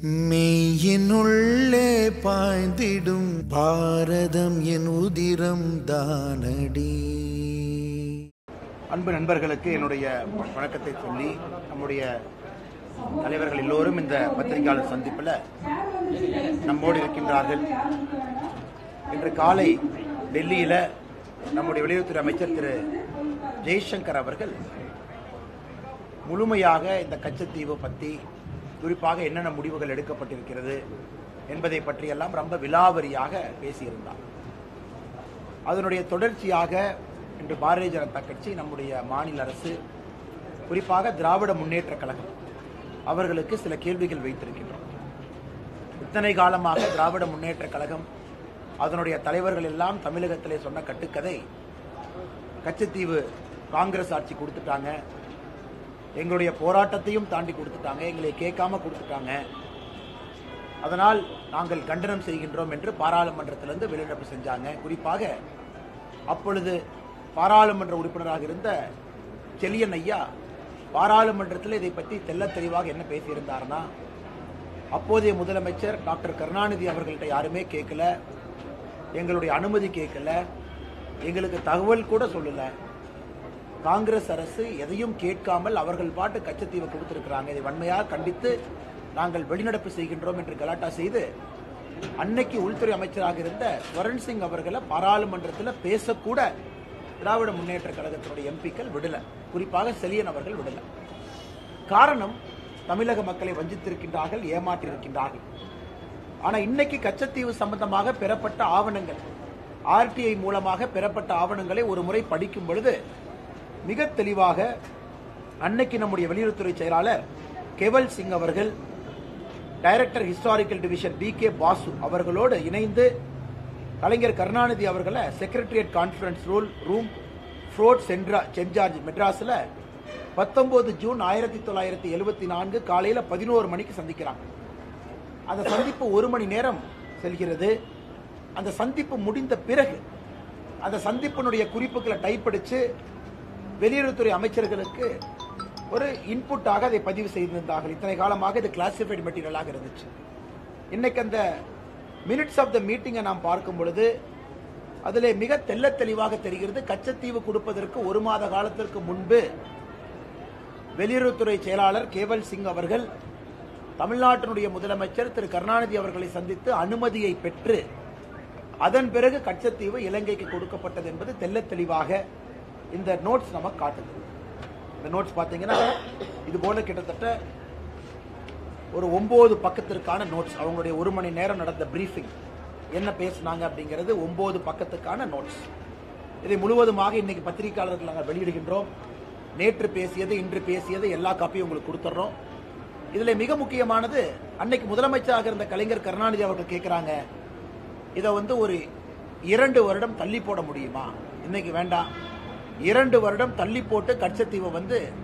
மெய்யினுள்ளே பாய்ந்திடும் பாரதம் என் உதிரம் தானடி. அன்பு நண்பர்களுக்கு என்னுடைய வணக்கத்தை சொல்லி, நம்முடைய தலைவர்கள் எல்லோரும் இந்த பத்திரிகையாளர் சந்திப்பில் நம்மோடு இருக்கின்றார்கள். இன்று காலை டெல்லியில் நம்முடைய வெளியுறவுத்துறை அமைச்சர் திரு ஜெய்சங்கர் அவர்கள் முழுமையாக இந்த கச்சத்தீவு பற்றி, குறிப்பாக என்னென்ன முடிவுகள் எடுக்கப்பட்டிருக்கிறது என்பதை பற்றியெல்லாம் ரொம்ப விலாவரியாக பேசியிருந்தார். அதனுடைய தொடர்ச்சியாக இன்று பாரதிய ஜனதா கட்சி, நம்முடைய மாநில அரசு, குறிப்பாக திராவிட முன்னேற்ற கழகம் அவர்களுக்கு சில கேள்விகள் வைத்திருக்கின்றோம். இத்தனை காலமாக திராவிட முன்னேற்ற கழகம், அதனுடைய தலைவர்கள் எல்லாம் தமிழகத்திலே சொன்ன கட்டுக்கதை, கச்சத்தீவு காங்கிரஸ் ஆட்சி கொடுத்துட்டாங்க, எங்களுடைய போராட்டத்தையும் தாண்டி கொடுத்துட்டாங்க, எங்களை கேட்காம கொடுத்துட்டாங்க, அதனால் நாங்கள் கண்டனம் செய்கின்றோம் என்று பாராளுமன்றத்திலிருந்து வெளிநடப்பு செஞ்சாங்க. குறிப்பாக அப்பொழுது பாராளுமன்ற உறுப்பினராக இருந்த செலியன் ஐயா பாராளுமன்றத்தில் இதை பற்றி தெல்ல தெளிவாக என்ன பேசியிருந்தார்னா, அப்போதைய முதலமைச்சர் டாக்டர் கருணாநிதி அவர்கள்ட்ட யாருமே கேட்கல, எங்களுடைய அனுமதி கேட்கல, எங்களுக்கு தகவல் கூட சொல்லல, காங்கிரஸ் அரசு எதையும் கேட்காமல் அவர்கள் பாட்டு கச்சத்தீவை கொடுத்திருக்கிறாங்க, இதை வன்மையாக கண்டித்து நாங்கள் வெளிநடப்பு செய்கின்றோம் என்று கலாட்டா செய்து அன்னைக்கு உள்துறை அமைச்சராக இருந்த ஸ்வரன் சிங் அவர்களை பாராளுமன்றத்தில் பேசக்கூட திராவிட முன்னேற்ற கழகத்தினுடைய எம்பிக்கள் விடல, குறிப்பாக செலியன் அவர்கள் விடல. காரணம், தமிழக மக்களை வஞ்சித்திருக்கின்றார்கள், ஏமாற்றியிருக்கின்றார்கள். ஆனால் இன்னைக்கு கச்சத்தீவு சம்பந்தமாக பெறப்பட்ட ஆவணங்கள், ஆர்டிஐ மூலமாக பெறப்பட்ட ஆவணங்களை ஒரு முறை படிக்கும் பொழுது மிக தெளிவாக அன்னைக்கு நம்முடைய வெளியுறவுத்துறை செயலாளர் கேவல் சிங் அவர்கள், director historical division BK Basu அவர்களோடு இணைந்து கலைஞர் கருணாநிதி அவர்களை secretariat conference room Fort Saint George மெட்ராஸில் 19 ஜூன் 1974 காலையில் 11 மணிக்கு சந்திக்கிறாங்க. அந்த சந்திப்பு 1 மணி நேரம் செல்கிறது. அந்த சந்திப்பு முடிந்த பிறகு அந்த சந்திப்பினுடைய குறிப்புகளை டைப் அடித்து வெளியுறவுத்துறை அமைச்சர்களுக்கு ஒரு இன்புட்டாக அதை பதிவு செய்திருந்தார்கள். இத்தனை காலமாக இது கிளாசிஃபைடு மெட்டீரியலாக இருந்துச்சு. இன்னைக்கு அந்த மினிட்ஸ் ஆஃப் த மீட்டிங்கை நாம் பார்க்கும் பொழுது அதில் மிக தெல்ல தெளிவாக தெரிகிறது, கச்சத்தீவு கொடுப்பதற்கு 1 மாத காலத்திற்கு முன்பு வெளியுறவுத்துறை செயலாளர் கேவல் சிங் அவர்கள் தமிழ்நாட்டினுடைய முதலமைச்சர் திரு கருணாநிதி அவர்களை சந்தித்து அனுமதியை பெற்று அதன் பிறகு கச்சத்தீவு இலங்கைக்கு கொடுக்கப்பட்டது என்பது தெல்ல தெளிவாக இந்த நோட்ஸ் நமக்கு காட்டுது. இந்த நோட்ஸ் பார்த்தீங்கன்னா இது போல கிட்டத்தட்ட ஒரு 9 பக்கத்திற்கான நோட்ஸ். அவங்களுடைய 1 மணி நேரம் நடந்த பிரீஃபிங், என்ன பேசினாங்க அப்படிங்கிறது 9 பக்கத்துக்கான நோட்ஸ். இதை முழுவதுமாக இன்னைக்கு பத்திரிகையாளர்கள் நாங்கள் வெளியிடுகின்றோம். நேற்று பேசியது, இன்று பேசியது எல்லா காப்பியும் உங்களுக்கு கொடுத்துட்றோம். இதில் மிக முக்கியமானது, அன்னைக்கு முதலமைச்சராக இருந்த கலைஞர் கருணாநிதி அவர்கள் கேட்குறாங்க, இதை ஒரு 2 வருடம் தள்ளி போட முடியுமா? இன்னைக்கு வேண்டாம், 2 வருடம் தள்ளி போட்டு கச்சத்தீவை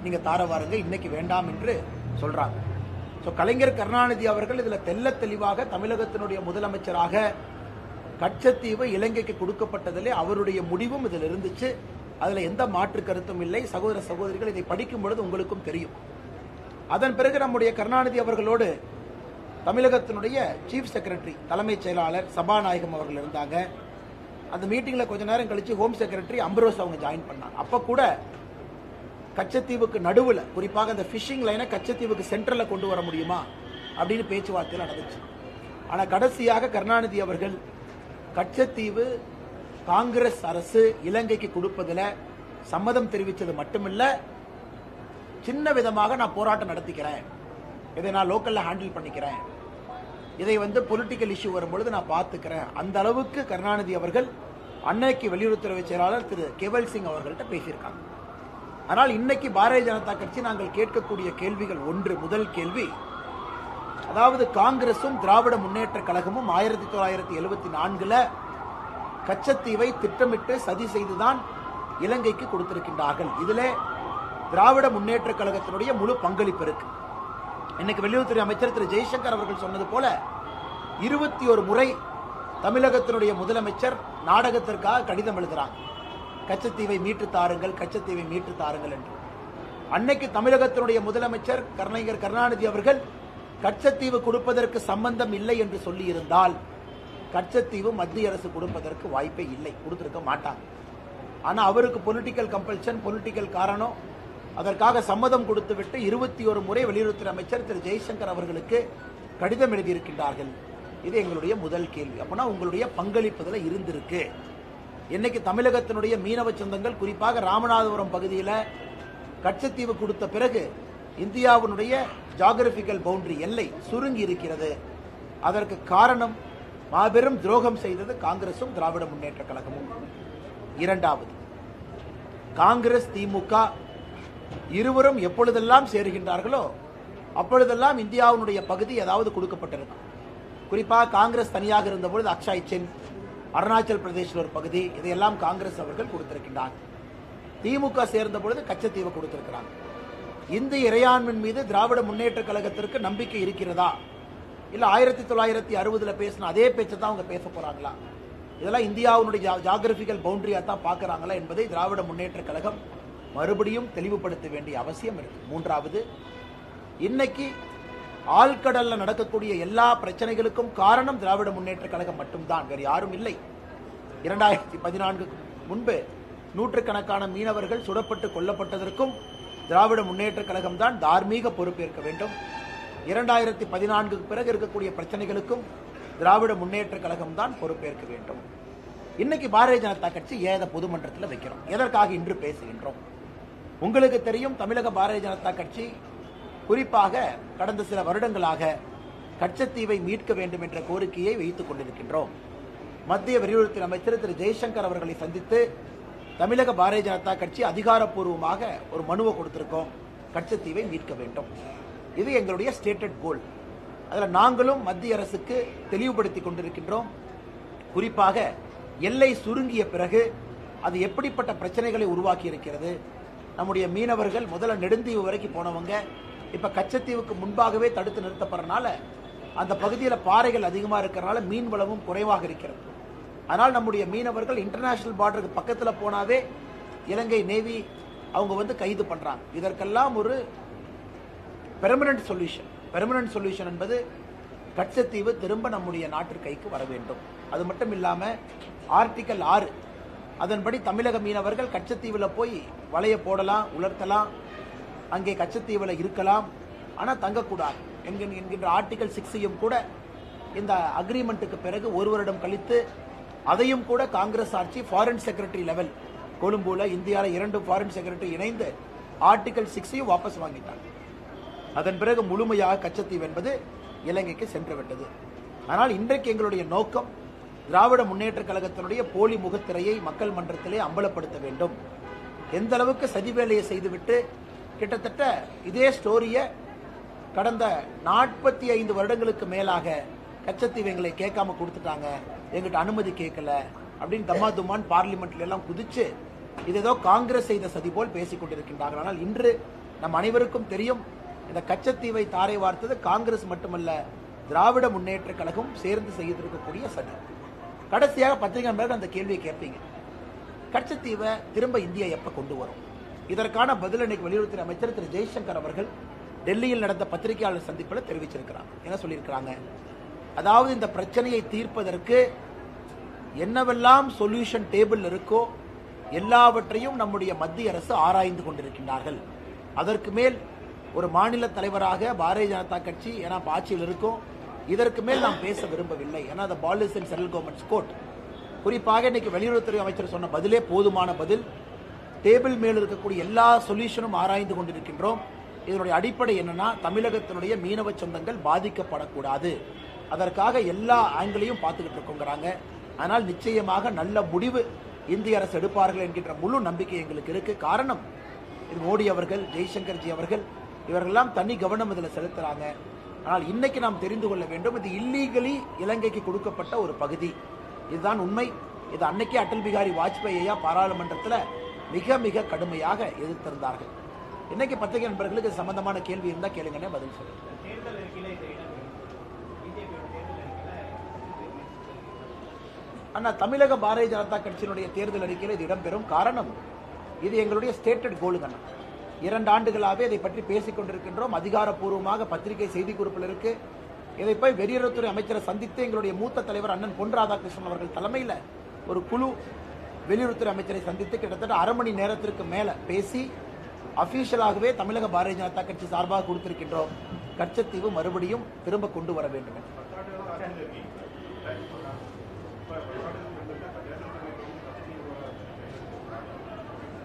நீங்க தார வாருங்க, இன்னைக்கு வேண்டாம் என்று சொல்றாங்க. கலைஞர் கருணாநிதி அவர்கள் இதுல தெல்ல தெளிவாக தமிழகத்தினுடைய முதலமைச்சராக கச்சத்தீவு இலங்கைக்கு கொடுக்கப்பட்டதிலே அவருடைய முடிவும் இதில் இருந்துச்சு. அதுல எந்த மாற்று கருத்தும் இல்லை. சகோதர சகோதரிகள், இதை படிக்கும் பொழுது உங்களுக்கும் தெரியும். அதன் பிறகு நம்முடைய கருணாநிதி அவர்களோடு தமிழகத்தினுடைய சீஃப் செக்ரட்டரி, தலைமைச் செயலாளர் சபாநாயகம் அவர்கள் இருந்தாங்க. அந்த மீட்டிங்ல கொஞ்ச நேரம் கழிச்சு ஹோம் செக்ரட்டரி அம்பரோஸ் அவங்க ஜாயின் பண்ணாங்க. அப்ப கூட கச்சத்தீவுக்கு நடுவில், குறிப்பாக அந்த ஃபிஷிங் லைனை கச்சத்தீவுக்கு சென்ட்ரல்ல கொண்டு வர முடியுமா அப்படின்னு பேச்சுவார்த்தையில் நடந்துச்சு. ஆனால் கடைசியாக கருணாநிதி அவர்கள் கச்சத்தீவு காங்கிரஸ் அரசு இலங்கைக்கு கொடுப்பதில் சம்மதம் தெரிவித்தது மட்டுமில்ல, சின்ன விதமாக நான் போராட்டம் நடத்திக்கிறேன், இதை நான் லோக்கல்ல ஹேண்டில் பண்ணிக்கிறேன், இதை பொலிட்டிக்கல் இஷ்யூ வரும்பொழுது நான் பார்த்துக்கிறேன், அந்த அளவுக்கு கருணாநிதி அவர்கள் அன்னைக்கு வெளியுறவுத்துறை செயலாளர் திரு கேவல் சிங் அவர்கள்ட்ட பேசியிருக்காங்க. ஆனால் இன்னைக்கு பாரதிய ஜனதா கட்சி நாங்கள் கேட்கக்கூடிய கேள்விகள், முதல் கேள்வி, அதாவது காங்கிரசும் திராவிட முன்னேற்ற கழகமும் 1974 கச்சத்தீவை திட்டமிட்டு சதி செய்துதான் இலங்கைக்கு கொடுத்திருக்கின்றார்கள். இதிலே திராவிட முன்னேற்ற கழகத்தினுடைய முழு பங்களிப்பு இருக்கு. இன்னைக்கு வெளியுறவுத்துறை அமைச்சர் திரு ஜெய்சங்கர் அவர்கள் சொன்னது போல 21 முறை தமிழகத்தினுடைய முதலமைச்சர் நாடகத்திற்காக கடிதம் எழுதுறாங்க, கச்சத்தீவை மீட்டு தாருங்கள், கச்சத்தீவை மீட்டு தாருங்கள் என்று. அன்னைக்கு தமிழகத்தினுடைய முதலமைச்சர் கலைஞர் கருணாநிதி அவர்கள் கச்சத்தீவு கொடுப்பதற்கு சம்பந்தம் இல்லை என்று சொல்லி இருந்தால் கச்சத்தீவு மத்திய அரசு கொடுப்பதற்கு வாய்ப்பே இல்லை, கொடுத்திருக்க மாட்டாங்க. ஆனா அவருக்கு பொலிட்டிக்கல் கம்பல்ஷன், பொலிட்டிக்கல் காரணம், அதற்காக சம்மதம் கொடுத்துவிட்டு 21 முறை வெளியுறவுத்துறை அமைச்சர் திரு ஜெய்சங்கர் அவர்களுக்கு கடிதம் எழுதியிருக்கின்றார்கள். இது எங்களுடைய முதல் கேள்வி. அப்பனா உங்களுடைய பங்களிப்புல இருந்திருக்கு. இன்னைக்கு தமிழகத்தினுடைய மீனவ சொந்தங்கள், குறிப்பாக ராமநாதபுரம் பகுதியில் கச்சத்தீவு கொடுத்த பிறகு இந்தியாவினுடைய ஜியோகிராபிக்கல் பவுண்டரி எல்லை சுருங்கி இருக்கிறது. அதற்கு காரணம் மாபெரும் துரோகம் செய்தது காங்கிரசும் திராவிட முன்னேற்ற கழகமும். இரண்டாவது, காங்கிரஸ் திமுக இருவரும் எப்பொழுதெல்லாம் சேருகின்றார்களோ அப்பொழுதெல்லாம் இந்தியாவினுடைய பகுதி ஏதாவது கொடுக்கப்பட்டிருக்கும். குறிப்பாக காங்கிரஸ் தனியாக இருந்தபொழுது அக்ஷய் சின், அருணாச்சல் பிரதேசில் ஒரு பகுதி, இதையெல்லாம் காங்கிரஸ் அவர்கள் கொடுத்திருக்கின்றார். திமுக சேர்ந்த பொழுது கச்சத்தீவை கொடுத்திருக்கிறாங்க. இந்திய இறையாண்மையின் மீது திராவிட முன்னேற்ற கழகத்திற்கு நம்பிக்கை இருக்கிறதா? இல்ல 1960 பேசின அதே பேச்சை தான் அவங்க பேச போறாங்களா? இதெல்லாம் இந்தியாவுடைய ஜியோகிராபிக்கல் பவுண்டரியா தான் பாக்குறாங்களா என்பதை திராவிட முன்னேற்ற கழகம் மறுபடியும் தெளிவுபடுத்த வேண்டிய அவசியம் இருக்கு. மூன்றாவது, இன்னைக்கு ஆழ்கடல்ல நடக்கக்கூடிய எல்லா பிரச்சனைகளுக்கும் காரணம் திராவிட முன்னேற்ற கழகம் மட்டும்தான், வேறு யாரும் இல்லை. 2014 முன்பு நூற்றுக்கணக்கான மீனவர்கள் சுடப்பட்டு கொல்லப்பட்டதற்கும் திராவிட முன்னேற்ற கழகம் தான் தார்மீக பொறுப்பேற்க வேண்டும். 2014 பிறகு இருக்கக்கூடிய பிரச்சனைகளுக்கும் திராவிட முன்னேற்ற கழகம் தான் பொறுப்பேற்க வேண்டும். இன்னைக்கு பாரதிய ஜனதா கட்சி ஏத பொதுமன்றத்தில் வைக்கிறோம். எதற்காக இன்று பேசுகின்றோம்? உங்களுக்கு தெரியும், தமிழக பாரதிய ஜனதா கட்சி குறிப்பாக கடந்த சில வருடங்களாக கச்சத்தீவை மீட்க வேண்டும் என்ற கோரிக்கையை வைத்துக் கொண்டிருக்கின்றோம். மத்திய வெளியுறவுத்துறை அமைச்சர் திரு ஜெய்சங்கர் அவர்களை சந்தித்து தமிழக பாரதிய ஜனதா கட்சி அதிகாரப்பூர்வமாக ஒரு மனுவை கொடுத்திருக்கோம், கச்சத்தீவை மீட்க வேண்டும். இது எங்களுடைய ஸ்டேட்டட் கோல். அதில் நாங்களும் மத்திய அரசுக்கு தெளிவுபடுத்திக் கொண்டிருக்கின்றோம். குறிப்பாக எல்லை சுருங்கிய பிறகு அது எப்படிப்பட்ட பிரச்சனைகளை உருவாக்கி இருக்கிறது. நம்முடைய மீனவர்கள் முதல்ல நெடுந்தீவு வரைக்கும் போனவங்க இப்ப கச்சத்தீவுக்கு முன்பாகவே தடுத்து நிறுத்தப்படுறதுனால அந்த பகுதியில் பாறைகள் அதிகமாக இருக்கிறதுனால மீன் வளமும் குறைவாக இருக்கிறது. அதனால் நம்முடைய மீனவர்கள் இன்டர்நேஷனல் பார்டருக்கு பக்கத்தில் போனாவே இலங்கை நேவி அவங்க கைது பண்றாங்க. இதற்கெல்லாம் ஒரு பெர்மனன்ட் சொல்யூஷன் என்பது கச்சத்தீவு திரும்ப நம்முடைய நாட்டு கைக்கு வர வேண்டும். அது மட்டும் இல்லாம ஆர்டிகல் 6 அதன்படி தமிழக மீனவர்கள் கச்சத்தீவில் போய் வலைய போடலாம், உலர்த்தலாம், அங்கே கச்சத்தீவில் இருக்கலாம், ஆனால் தங்கக்கூடாது என்கின்ற ஆர்டிகல் 6 கூட இந்த அக்ரிமெண்ட்டுக்கு பிறகு ஒரு வருடம் கழித்து அதையும் கூட காங்கிரஸ் ஆட்சி ஃபாரின் செக்ரட்டரி லெவல் கொழும்புல இந்தியாவில் 2 ஃபாரின் செக்ரட்டரி இணைந்து ஆர்டிகல் 6 வாபஸ் வாங்கிட்டாங்க. அதன் பிறகு முழுமையாக கச்சத்தீவு என்பது இலங்கைக்கு சென்றுவிட்டது. ஆனால் இன்றைக்கு எங்களுடைய நோக்கம் திராவிட முன்னேற்ற கழகத்தினுடைய போலி முகத்திரையை மக்கள் மன்றத்திலே அம்பலப்படுத்த வேண்டும். எந்த அளவுக்கு சதி வேலையை செய்துவிட்டு கிட்டத்தட்ட இதே ஸ்டோரியை கடந்த 45 வருடங்களுக்கு மேலாக கச்சத்தீவு எங்களை கேட்காம கொடுத்துட்டாங்க, எங்கிட்ட அனுமதி கேட்கல அப்படின்னு தம்மா தும்மான் பார்லிமெண்ட்ல எல்லாம் குதிச்சு இது ஏதோ காங்கிரஸ் செய்த சதி போல் பேசிக் கொண்டிருக்கின்றார்கள். ஆனால் இன்று நம் அனைவருக்கும் தெரியும், இந்த கச்சத்தீவை தாரை வார்த்தது காங்கிரஸ் மட்டுமல்ல, திராவிட முன்னேற்ற கழகம் சேர்ந்து செய்திருக்கக்கூடிய சதி. கடைசியாக பத்திரிகை நண்பர்கள் அந்த கேள்வியை கேட்பீங்க, கச்சத்தீவை திரும்ப இந்தியா எப்ப கொண்டு வரும்? இதற்கான பதில் இன்னைக்கு வெளியுறவுத்துறை அமைச்சர் திரு ஜெய்சங்கர் அவர்கள் டெல்லியில் நடந்த பத்திரிகையாளர் சந்திப்பில் தெரிவிச்சிருக்கிறாங்க. என்ன சொல்லியிருக்கிறாங்க? அதாவது இந்த பிரச்சனையை தீர்ப்பதற்கு என்னவெல்லாம் சொல்யூஷன் டேபிள் இருக்கோ எல்லாவற்றையும் நம்முடைய மத்திய அரசு ஆராய்ந்து கொண்டிருக்கின்றார்கள். அதற்கு மேல் ஒரு மாநில தலைவராக பாரதிய ஜனதா கட்சி ஏன்னா ஆட்சியில் இருக்கும், இதற்கு மேல் நாம் பேச விரும்பவில்லை. ஏன்னா அந்த policy and central government court குறிப்பாக இன்னைக்கு வெளியுறவுத்துறை அமைச்சர் சொன்ன பதிலே போதுமான பதில். டேபிள் மேல் இருக்கக்கூடிய எல்லா சொல்யூஷனும் ஆராய்ந்து கொண்டிருக்கின்றோம். இதனுடைய அடிப்படை என்னன்னா, தமிழகத்தினுடைய மீனவ சொந்தங்கள் பாதிக்கப்படக்கூடாது, அதற்காக எல்லா ஆங்கிளையும் பார்த்துக்கிட்டு இருக்கோங்கிறாங்க. ஆனால் நிச்சயமாக நல்ல முடிவு இந்திய அரசு எடுப்பார்கள் என்கின்ற முழு நம்பிக்கை எங்களுக்கு இருக்கு. காரணம், இது மோடி அவர்கள், ஜெய்சங்கர்ஜி அவர்கள் இவர்களெல்லாம் தனி கவனம் இதில் செலுத்துறாங்க. ஆனால் இன்னைக்கு நாம் தெரிந்து கொள்ள வேண்டும், இது இல்லீகலி இலங்கைக்கு கொடுக்கப்பட்ட ஒரு பகுதி, இதுதான் உண்மை. இது அன்னைக்கே அடல் பிகாரி வாஜ்பாய் ஐயா பாராளுமன்றத்தில் மிக மிக கடுமையாக எதிர்த்திருந்தார்கள். இன்னைக்கு பத்திரிகை நண்பர்களுக்கு சம்பந்தமான கேள்வி இருந்தா கேளுங்கன்னே பதில் சொல்லுங்க. ஆனா தமிழக பாரதிய ஜனதா கட்சியினுடைய தேர்தல் அறிக்கையில் இது இடம்பெறும். காரணம், இது எங்களுடைய ஸ்டேட்டட் கோல் தானே. 2 ஆண்டுகளாகவே இதை பற்றி பேசிக் கொண்டிருக்கின்றோம். அதிகாரப்பூர்வமாக பத்திரிகை செய்திக்குறிப்பில் இருக்கு. இதை போய் வெளியுறவுத்துறை அமைச்சரை சந்தித்து எங்களுடைய மூத்த தலைவர் அண்ணன் பொன் ராதாகிருஷ்ணன் அவர்கள் தலைமையில் ஒரு குழு வெளியுறவுத்துறை அமைச்சரை சந்தித்து கிட்டத்தட்ட அரை மணி நேரத்திற்கு மேல பேசி அபிஷியலாகவே தமிழக பாரதிய ஜனதா கட்சி சார்பாக கொடுத்திருக்கின்றோம். கச்சத்தீவு மறுபடியும் திரும்ப கொண்டு வர வேண்டும்.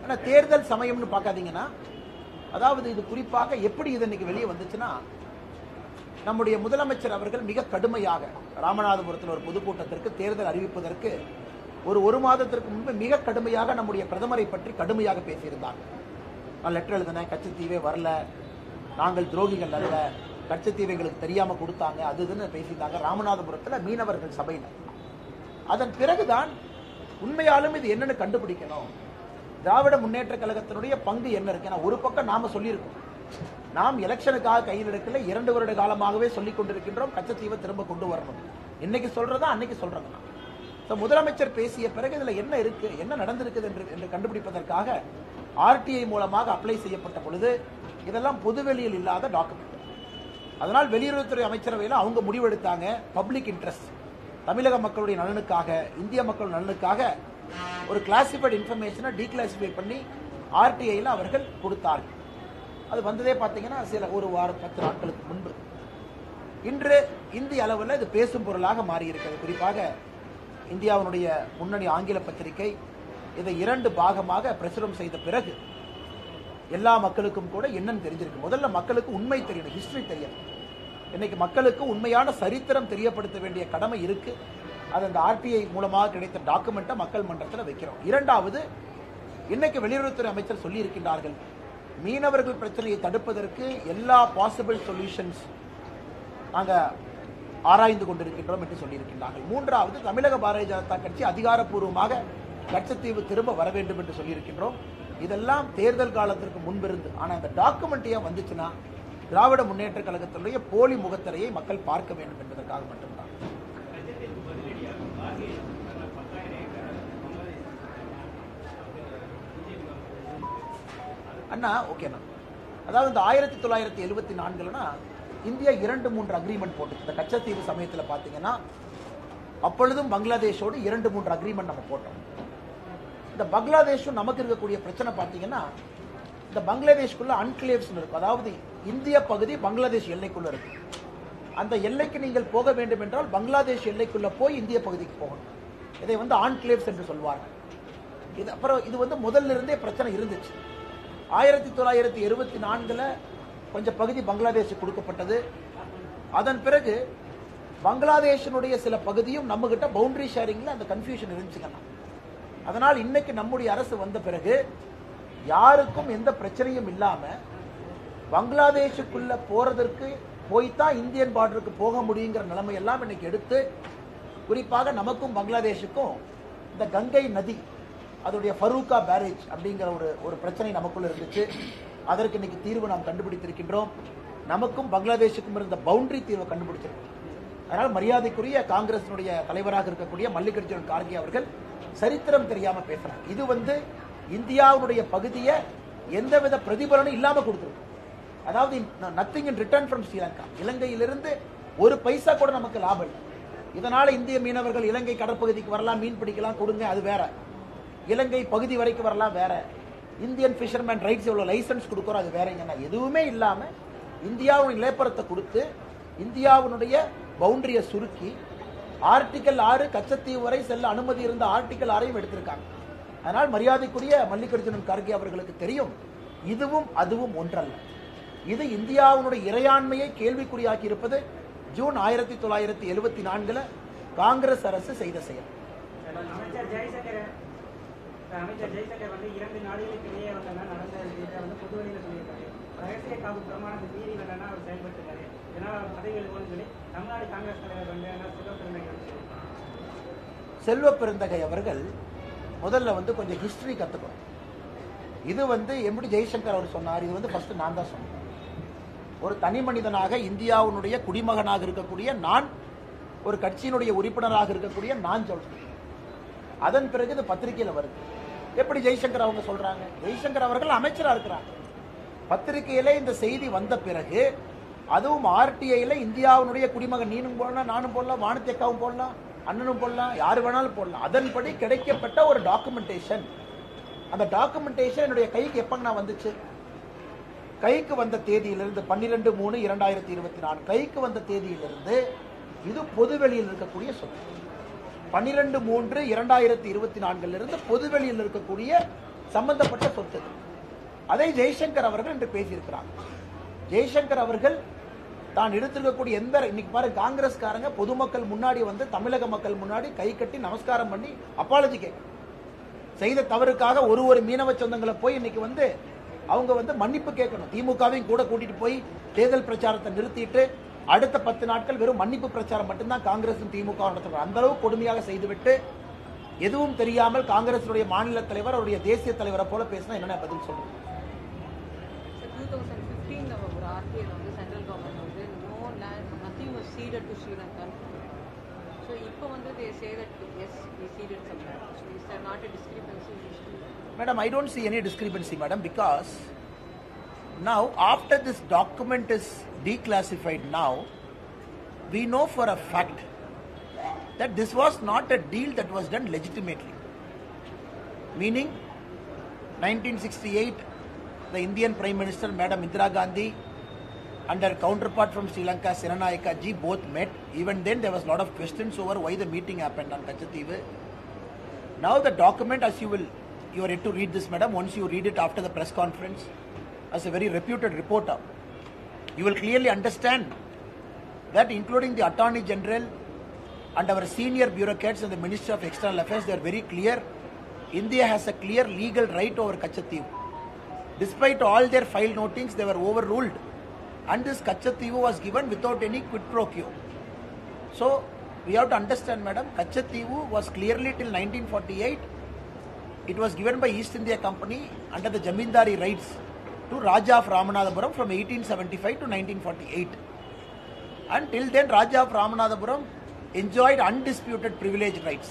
ஆனா தேர்தல் சமயம்னு பார்க்காதீங்கன்னா, அதாவது இது குறிப்பாக எப்படி இது இன்னைக்கு வெளியே வந்துச்சுன்னா, நம்முடைய முதலமைச்சர் அவர்கள் மிக கடுமையாக ராமநாதபுரத்தில் ஒரு பொதுக்கூட்டத்திற்கு தேர்தல் அறிவிப்பதற்கு ஒரு மாதத்திற்கு முன்பு மிக கடுமையாக நம்முடைய பிரதமரை பற்றி கடுமையாக பேசியிருந்தாங்க. நான் லெட்டர் எழுதினேன், கச்சத்தீவே வரல, நாங்கள் துரோகிகள் அல்ல, கச்சத்தீவை எங்களுக்கு தெரியாம கொடுத்தாங்க, அதுன்னு பேசியிருந்தாங்க ராமநாதபுரத்தில் மீனவர்கள் சபையில். அதன் பிறகுதான் உண்மையாலும் இது என்னன்னு கண்டுபிடிக்கணும், திராவிட முன்னேற்ற கழகத்தினுடைய பங்கு என்ன இருக்கு. ஒரு பக்கம் நாம சொல்லியிருக்கோம், நாம் எலெக்ஷனுக்காக கையில் எடுக்கல, 2 வருட காலமாகவே சொல்லிக் கொண்டிருக்கின்றோம் கச்சத்தீவை திரும்ப கொண்டு வரணும். இன்னைக்கு சொல்றதா அன்னைக்கு சொல்றாங்க. முதலமைச்சர் பேசிய பிறகு இதுல என்ன இருக்கு, என்ன நடந்திருக்குது என்று கண்டுபிடிப்பதற்காக ஆர்டிஐ மூலமாக அப்ளை செய்யப்பட்ட பொழுது இதெல்லாம் பொதுவெளியில் இல்லாத டாக்குமெண்ட். அதனால் வெளியுறவுத்துறை அமைச்சரவையில் அவங்க முடிவெடுத்தாங்க, பப்ளிக் இன்ட்ரெஸ்ட், தமிழக மக்களுடைய நலனுக்காக, இந்திய மக்கள் நலனுக்காக ஒரு கிளாசிஃபைட் இன்ஃபர்மேஷனை டீக்ளாசிஃபை பண்ணி ஆர்டிஐயில் அவர்கள் கொடுத்தார்கள். அது வந்ததே பார்த்தீங்கன்னா சில ஒரு வாரம் 10 நாட்களுக்கு முன்பு. இன்று இந்திய அளவில் இது பேசும் பொருளாக மாறி இருக்கிறது. குறிப்பாக இந்தியாவுடைய முன்னணி ஆங்கில பத்திரிகை இதை 2 பாகமாக பிரசுரம் செய்த பிறகு எல்லா மக்களுக்கும் கூட என்னன்னு தெரிஞ்சிருக்கு. முதல்ல மக்களுக்கு உண்மை தெரியணும், ஹிஸ்டரி தெரியணும். இன்னைக்கு மக்களுக்கு உண்மையான சரித்திரம் தெரியப்படுத்த வேண்டிய கடமை இருக்கு. அது அந்த ஆர்டிஐ மூலமாக கிடைத்த டாக்குமெண்ட்டை மக்கள் மன்றத்தில் வைக்கிறோம். 2வது, இன்னைக்கு வெளியுறவுத்துறை அமைச்சர் சொல்லி இருக்கின்றார்கள், மீனவர்கள் பிரச்சனையை தடுப்பதற்கு எல்லா பாசிபிள் சொல்யூஷன்ஸ் நாங்க ஆராய்ந்து கொண்டிருக்கின்றோம் என்று சொல்லியிருக்கின்றார்கள். 3வது, தமிழக பாரதிய ஜனதா கட்சி அதிகாரப்பூர்வமாக கச்சத்தீவு திரும்ப வர வேண்டும் என்று சொல்லியிருக்கின்றோம். இதெல்லாம் தேர்தல் காலத்திற்கு முன்பிருந்து. ஆனா இந்த டாக்குமெண்ட் ஏன் வந்துச்சுன்னா, திராவிட முன்னேற்ற கழகத்தினுடைய போலி முகத்திரையை மக்கள் பார்க்க வேண்டும் என்பதற்காக மட்டும்தான். அண்ணா ஓகேண்ணா, அதாவது இந்த 1974 இந்தியா 2-3 அக்ரிமெண்ட் போட்டு, இந்த கச்சத்தீவு சமயத்தில் பார்த்தீங்கன்னா அப்பொழுதும் பங்களாதேஷோடு 2-3 அக்ரிமெண்ட் நம்ம போட்டோம். இந்த பங்களாதேஷும் நமக்கு இருக்கக்கூடிய பிரச்சனை பார்த்தீங்கன்னா, இந்த பங்களாதேஷ்குள்ள அன்கிளேவ்ஸ் இருக்கும், அதாவது இந்திய பகுதி பங்களாதேஷ் எல்லைக்குள்ள இருக்கு. அந்த எல்லைக்கு நீங்கள் போக வேண்டும் என்றால் பங்களாதேஷ் எல்லைக்குள்ள போய் இந்திய பகுதிக்கு போகணும். இதை ஆன்கிளேவ்ஸ் என்று சொல்வார்கள். இது அப்புறம் இது முதல்ல இருந்தே பிரச்சனை இருந்துச்சு. 1974 கொஞ்சம் பகுதி பங்களாதேஷுக்கு கொடுக்கப்பட்டது. அதன் பிறகு பங்களாதேஷனுடைய சில பகுதியும் நம்ம கிட்ட பவுண்டரி ஷேரிங்ல அந்த கன்ஃபியூஷன் இருந்துச்சுங்க. அதனால் இன்னைக்கு நம்முடைய அரசு வந்த பிறகு யாருக்கும் எந்த பிரச்சனையும் இல்லாம பங்களாதேஷுக்குள்ள போறதற்கு போய்தான் இந்தியன் பார்டருக்கு போக முடியுங்கிற நிலைமை எல்லாம் இன்னைக்கு எடுத்து, குறிப்பாக நமக்கும் பங்களாதேஷுக்கும் இந்த கங்கை நதி அதோடைய ஃபரூக்கா பேரேஜ் அப்படிங்கிற ஒரு பிரச்சனை நமக்குள்ள இருந்துச்சு. அதற்கு இன்னைக்கு தீர்வு நாம் கண்டுபிடித்திருக்கின்றோம். நமக்கும் பங்களாதேஷுக்கும் இருந்த பவுண்டரி தீர்வை கண்டுபிடிச்சிருக்கோம். அதனால் மரியாதைக்குரிய காங்கிரசினுடைய தலைவராக இருக்கக்கூடிய மல்லிகார்ஜுன கார்கே அவர்கள் சரித்திரம் தெரியாம பேசுறாங்க. இது இந்தியாவுடைய பகுதியை எந்தவித பிரதிபலனும் இல்லாம கொடுத்திருக்கும். அதாவது nothing in return from Sri Lanka, இலங்கையிலிருந்து ஒரு பைசா கூட நமக்கு லாபம் இல்லை. இதனால இந்திய மீனவர்கள் இலங்கை கடற்பகுதிக்கு வரலாம், மீன் பிடிக்கலாம், கொடுங்க, அது வேற. இலங்கை பகுதி வரைக்கும் வரலாம், வேற. இந்தியன் ஃபிஷர்மேன் ரைட்ஸ் எவ்வளவு லைசன்ஸ் கொடுக்குறோம், அது வேறங்கன்னா எதுவுமே இல்லாம இந்தியாவுடைய நிலப்பரத்தை கொடுத்து இந்தியாவுடைய பவுண்டரியை சுருக்கி ஆர்டிகல் 6 கச்சத்தீவு வரை செல்ல அனுமதி இருந்த ஆர்டிகல் 6ஐயும் எடுத்திருக்காங்க. அதனால் மரியாதைக்குரிய மல்லிகார்ஜுன கார்கே அவர்களுக்கு தெரியும், இதுவும் அதுவும் ஒன்றல்ல. இது இந்தியாவுடைய இறையாண்மையை கேள்விக்குறியாக்கி இருப்பது ஜூன் 1974 காங்கிரஸ் அரசு செய்த செயல். அமைச்சர் ஜெய்சங்கர் 2 நாடுகளுக்கு இடையே நடந்த பொதுவெளியில் சொல்லியிருக்காரு. ரகசிய காப்பு பிரமாணத்தை மீறி அவர் செயல்பட்டிருக்காரு. இதனால் பதவிகள் சொல்லி தமிழ்நாடு காங்கிரஸ் தலைவர் செல்வ பெருந்தகை அவர்கள் முதல்ல கொஞ்சம் ஹிஸ்டரி கத்துக்கணும். இது எப்படி ஜெய்சங்கர் அவர் சொன்னார், இது ஃபர்ஸ்ட் நான் தான் சொன்னேன். ஒரு தனி மனிதனாக இந்தியாவுடைய குடிமகனாக இருக்கக்கூடிய நான், ஒரு கட்சியினுடைய உறுப்பினராக இருக்கக்கூடிய நான் சொல்றேன். அதன் பிறகு இது பத்திரிகையில் வருது. எப்படி ஜெய்சங்கர் அவங்க சொல்றாங்க? ஜெய்சங்கர் அவர்கள் அமைச்சராக இருக்கிறாங்க. பத்திரிகையில இந்த செய்தி வந்த பிறகு, அதுவும் ஆர்டிஐல இந்தியாவினுடைய குடிமகன், நீனும் போடலாம், நானும் போடலாம், வானத்தேக்காவும் போடலாம், அண்ணனும் போடலாம், யாரு வேணாலும் போடலாம், அதன்படி கிடைக்கப்பட்ட ஒரு டாக்குமெண்டேஷன். அந்த டாக்குமெண்டேஷன் என்னுடைய கைக்கு எப்ப வந்துச்சு? கைக்கு வந்த தேதியிலிருந்து 12/3/2024 கைக்கு வந்த தேதியிலிருந்து இது பொதுவெளியில் இருக்கக்கூடிய சொத்து. 12/3/2024 இருந்து பொதுவெளியில் இருக்கக்கூடிய சம்பந்தப்பட்ட சொத்து. அதை ஜெய்சங்கர் அவர்கள் என்று பேசியிருக்கிறார். ஜெய்சங்கர் அவர்கள் தான் எடுத்திருக்கக்கூடிய இன்னைக்கு பாருங்க, காங்கிரஸ்காரங்க பொதுமக்கள் முன்னாடி வந்து தமிழக மக்கள் முன்னாடி கை கட்டி நமஸ்காரம் பண்ணி அப்பாலஜி கேட்க செய்த தவறுக்காக ஒரு மீனவ சொந்தங்களை போய் இன்னைக்கு வந்து அவங்க வந்து மன்னிப்பு கேட்கணும். திமுகவையும் கூட கூட்டிட்டு போய் தேர்தல் பிரச்சாரத்தை நிறுத்திட்டு அடுத்த 10 நாட்கள் வெறும் மன்னிப்பு பிரச்சாரம் மட்டும்தான் காங்கிரசும் திமுக நடத்துறாங்க. அந்த அளவு கொடுமையாக செய்துவிட்டு எதுவும் தெரியாமல் காங்கிரசுடைய மாநில தலைவர் அவருடைய தேசிய தலைவரை போல பேசினா என்ன பதில் சொல்றேன்? 2015 ஒரு ஆர்டிஐ வந்து சென்ட்ரல் கவர்மெண்ட் வந்து no land nothing was ceded to Sri Lanka. So இப்போ வந்து they say that yes we ceded some land. So is there not a discrepancy? Madam, I don't see any discrepancy, madam, because now after this document is declassified now, we know for a fact that this was not a deal that was done legitimately. Meaning 1968 the Indian Prime Minister Madam Indira Gandhi and her counterpart from Sri Lanka Siranayaka ji both met. Even then there was a lot of questions over why the meeting happened on Kachativu. Now the document, as you are yet to read this, madam, once you read it after the press conference as a very reputed reporter, you will clearly understand that including the Attorney General and our senior bureaucrats and the Ministry of External Affairs, they are very clear. India has a clear legal right over Kachativu. Despite all their file notings, they were overruled. And this Kachativu was given without any quid pro quo. So, we have to understand, madam, Kachativu was clearly till 1948, it was given by East India Company under the Jamindari rights to Raja of Ramanathapuram from 1875 to 1948. Until then, Raja of Ramanathapuram enjoyed undisputed privileged rights,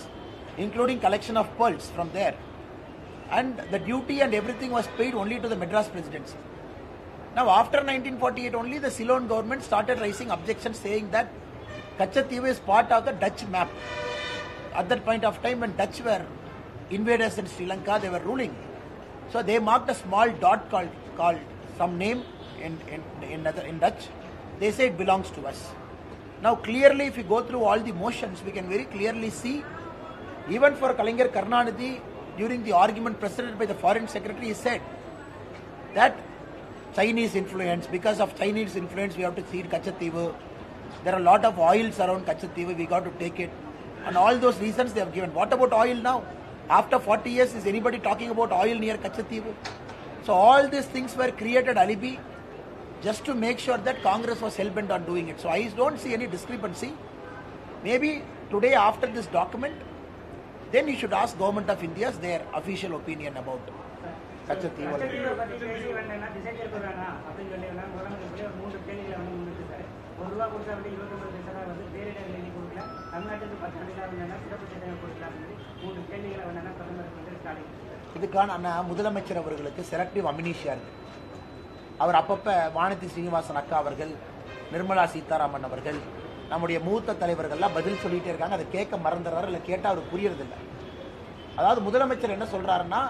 including collection of pearls from there. And the duty and everything was paid only to the Madras Presidency. Now, after 1948 only, the Ceylon government started raising objections saying that Kachativu is part of the Dutch map. At that point of time, when Dutch were invaders in Sri Lanka, they were ruling. So they marked a small dot called some name in Dutch. They say it belongs to us. Now clearly, if we go through all the motions, we can very clearly see, even for Kalaignar Karunanidhi, during the argument presented by the Foreign Secretary, he said that Chinese influence, because of Chinese influence, we have to cede Kachativu. There are a lot of oils around Kachativu, we got to take it. And all those reasons they have given. What about oil now? After 40 years, is anybody talking about oil near Kachativu? So all these things were created alibi just to make sure that Congress was hell-bent on doing it. So I don't see any discrepancy. Maybe today after this document, then you should ask Government of India's their official opinion about Kachativu. இதுக்கான முதலமைச்சர் அவர்களுக்கு selective amnesia இருக்கு. அவர் அப்பப்ப வானதி ஸ்ரீனிவாசன் அக்கா அவர்கள், நிர்மலா சீதாராமன் அவர்கள், நம்முடைய மூத்த தலைவர்கள்லாம் பதில் சொல்லிட்டே இருக்காங்க. அதை கேட்க மறந்துறாரு, இல்லை கேட்டால் அவருக்கு புரியறதில்லை. அதாவது முதலமைச்சர் என்ன சொல்றாருன்னா,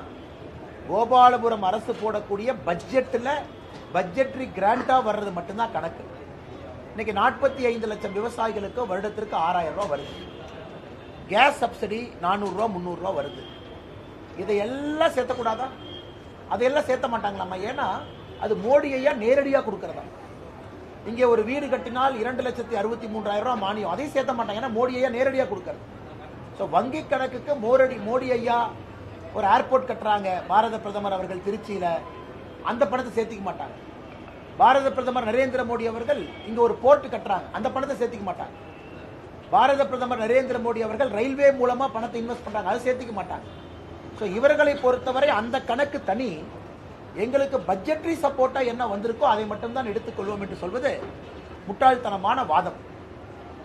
கோபாலபுரம் அரசு போடக்கூடிய பட்ஜெட்டில் பட்ஜெட்ரி கிராண்டா வர்றது மட்டும்தான் கணக்கு. இன்னைக்கு 45 லட்சம் விவசாயிகளுக்கு வருடத்திற்கு 6000 ரூபாய் வருது. கேஸ் சப்சிடி 400 ரூபா 300 ரூபா வருது. இதையெல்லாம் சேர்த்தக்கூடாதா? அதையெல்லாம் சேர்த்த மாட்டாங்களாமா? ஏன்னா அது மோடி ஐயா நேரடியாக கொடுக்கறதா. இங்கே ஒரு வீடு கட்டினால் 2,63,000 ரூபாய் மானியம், அதையும் சேர்த்த மாட்டாங்க, ஏன்னா மோடி ஐயா நேரடியாக கொடுக்கறது. ஸோ வங்கி கணக்குக்கு மோடி ஐயா ஒரு ஏர்போர்ட் கட்டுறாங்க பாரத பிரதமர் அவர்கள் திருச்சியில, அந்த பணத்தை சேர்த்திக்க மாட்டாங்க. பாரத பிரதமர் நரேந்திர மோடி அவர்கள் இங்க ஒரு போர்ட் கட்டுறாங்க, அந்த பணத்தை சேர்த்திக்க மாட்டாங்க. பாரத பிரதமர் நரேந்திர மோடி அவர்கள் ரயில்வே மூலமா பணத்தை இன்வெஸ்ட் பண்றாங்க, அதை சேர்த்திக்க மாட்டாங்க. ஸோ இவர்களை பொறுத்தவரை அந்த கணக்கு தனி. எங்களுக்கு பட்ஜெட்ரி சப்போர்ட்டா என்ன வந்திருக்கோ அதை மட்டும்தான் எடுத்துக்கொள்வோம் என்று சொல்வது முட்டாள்தனமான வாதம்.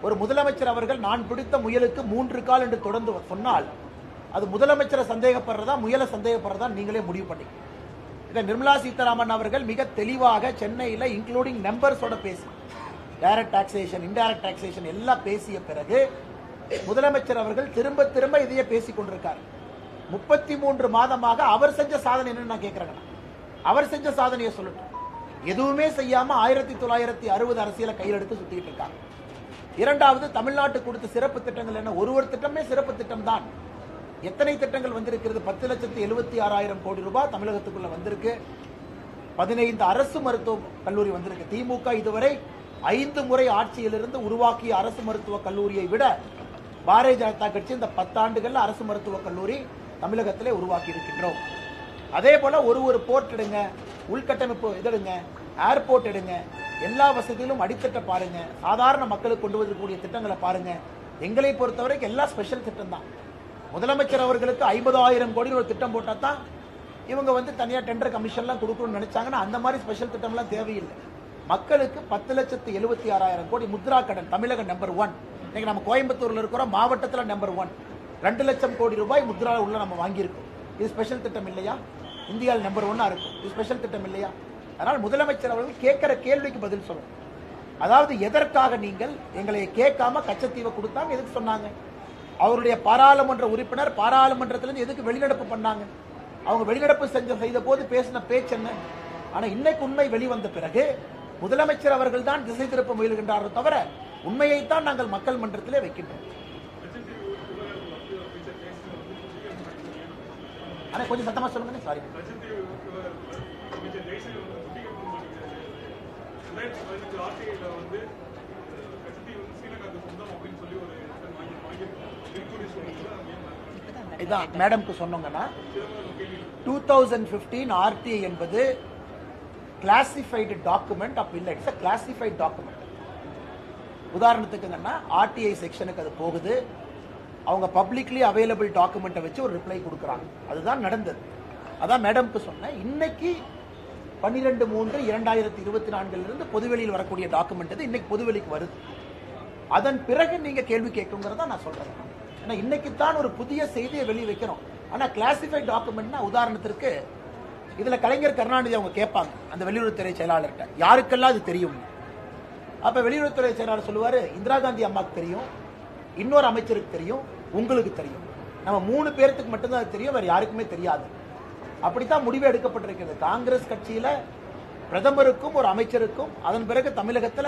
ஒரு முதலமைச்சர் அவர்கள் நான் பிடித்த முயலுக்கு 3 கால் என்று தொடர்ந்து சொன்னால் அது முதலமைச்சரை சந்தேகப்படுறதா முயலை சந்தேகப்படுறதா நீங்களே முடிவு பண்ணி. இதை நிர்மலா சீதாராமன் அவர்கள் மிக தெளிவாக சென்னையில் இன்க்ளூடிங் நம்பர்ஸோட பேசி டைரக்ட் டாக்ஸேஷன், இன்டைரக்ட் டாக்ஸேஷன் எல்லாம் பேசிய பிறகு முதலமைச்சர் அவர்கள் திரும்ப திரும்ப இதையே பேசிக் கொண்டிருக்கார். 33 மாதமாக அவர் செஞ்ச சாதனை என்னன்னு நான் கேட்கிறேன். அவர் செஞ்ச சாதனையை சொல்லட்டும். எதுவுமே செய்யாம 1960 அரசியலை கையில் எடுத்து சுத்திட்டு இருக்காங்க. இரண்டாவது, தமிழ்நாட்டுக்கு கொடுத்த சிறப்பு திட்டங்கள் என்ன? ஒரு திட்டமே சிறப்பு திட்டம் தான். எத்தனை திட்டங்கள் வந்திருக்கிறது? 10,76,000 கோடி ரூபாய் தமிழகத்துக்குள்ள வந்திருக்கு. 15 அரசு மருத்துவ கல்லூரி வந்திருக்கு. திமுக இதுவரை 5 முறை ஆட்சியிலிருந்து உருவாக்கிய அரசு மருத்துவக் கல்லூரியை விட பாரதிய ஜனதா கட்சி இந்த 10 ஆண்டுகள்ல அரசு மருத்துவக் கல்லூரி தமிழகத்திலே உருவாக்கி இருக்கின்றோம். அதே போல ஒரு போர்ட் எடுங்க, உள்கட்டமைப்பு எடுங்க, ஏர்போர்ட் எடுங்க, எல்லா வசதியிலும் அடித்தட்ட பாருங்க, சாதாரண மக்களுக்கு கொண்டு வரக்கூடிய திட்டங்களை பாருங்க. எங்களை பொறுத்தவரைக்கும் எல்லா ஸ்பெஷல் திட்டம் தான். முதலமைச்சர் அவர்களுக்கு 50,000 கோடி ஒரு திட்டம் போட்டா தான் இவங்க தனியா டெண்டர் கமிஷன்லாம் கொடுக்கணும்னு நினைச்சாங்கன்னா அந்த மாதிரி ஸ்பெஷல் திட்டம்லாம் தேவையில்லை. மக்களுக்கு 10,76,000 கோடி முத்ரா கடன் தமிழக நம்பர் 1. இன்னைக்கு நம்ம கோயம்புத்தூர்ல இருக்கிறோம், மாவட்டத்தில் நம்பர் 1. 2 லட்சம் கோடி ரூபாய் முத்ரா உள்ள நம்ம வாங்கியிருக்கோம். இது ஸ்பெஷல் திட்டம் இல்லையா? இந்தியாவில் நம்பர் 1 இருக்கும். இது ஸ்பெஷல் திட்டம் இல்லையா? அதனால் முதலமைச்சர் அவர்கள் கேட்கிற கேள்விக்கு பதில் சொல்லணும். அதாவது எதற்காக நீங்கள் எங்களை கேட்காம கச்சத்தீவை கொடுத்தாங்க? எதுக்கு சொன்னாங்க? அவருடைய பாராளுமன்ற உறுப்பினர் பாராளுமன்றத்திலிருந்து எதுக்கு வெளிநடப்பு பண்ணாங்க? அவங்க வெளிநடப்பு செய்த போது பேசின பேச்சு என்ன? ஆனா இன்னைக்கு உண்மை வெளிவந்த பிறகு முதலமைச்சர் அவர்கள் தான் திசை திருப்ப முயல்கின்றார்கள் தவிர உண்மையைத்தான் நாங்கள் மக்கள் மன்றத்திலே வைக்கின்றோம். ஆனா கொஞ்சம் சத்தமா சொல்லுங்க. சாரி. இதான் மேடம்க்கு சொன்னோங்கன்னா 2015 ஆர்டிஐ என்பது கிளாசிஃபைடு டாக்குமெண்ட் அப்ப இல்ல, இட்ஸ் a கிளாசிஃபைடு டாக்குமெண்ட். உதாரணத்துக்குங்கன்னா ஆர்டிஐ செக்ஷனுக்கு அது போகுது, அவங்க பப்ளிக்லி அவைலபிள் டாக்குமெண்ட்டை வச்சு ஒரு ரிப்ளை கொடுக்குறாங்க. அதுதான் நடந்தது. அதான் மேடம்க்கு சொன்னேன். இன்னைக்கு 12/3/2024 இருந்து பொதுவெளியில் வரக்கூடிய டாக்குமெண்ட் இன்னைக்கு பொதுவெளிக்கு வருது. அதன் பிறகு நீங்க கேள்வி கேட்குங்கிறத நான் சொல்றேன். ஏன்னா இன்னைக்கு தான் ஒரு புதிய செய்தியை வெளியே வைக்கணும். ஆனா கிளாசிஃபைட் டாக்குமெண்ட்னா உதாரணத்திற்கு இதுல கலைஞர் கருணாநிதி அவங்க கேட்பாங்க அந்த வெளியுறவுத்துறை செயலாளர்கிட்ட, யாருக்கெல்லாம் அது தெரியும்? அப்ப வெளியுறவுத்துறை செயலாளர் சொல்லுவாரு, இந்திரா காந்தி அம்மாவுக்கு தெரியும், இன்னொரு அமைச்சருக்கு தெரியும், உங்களுக்கு தெரியும். நம்ம 3 பேருக்கு மட்டும்தான் அது தெரியும், வேற யாருக்குமே தெரியாது. அப்படித்தான் முடிவு எடுக்கப்பட்டிருக்கிறது. காங்கிரஸ் கட்சியில பிரதமருக்கும் ஒரு அமைச்சருக்கும், அதன் பிறகு தமிழகத்துல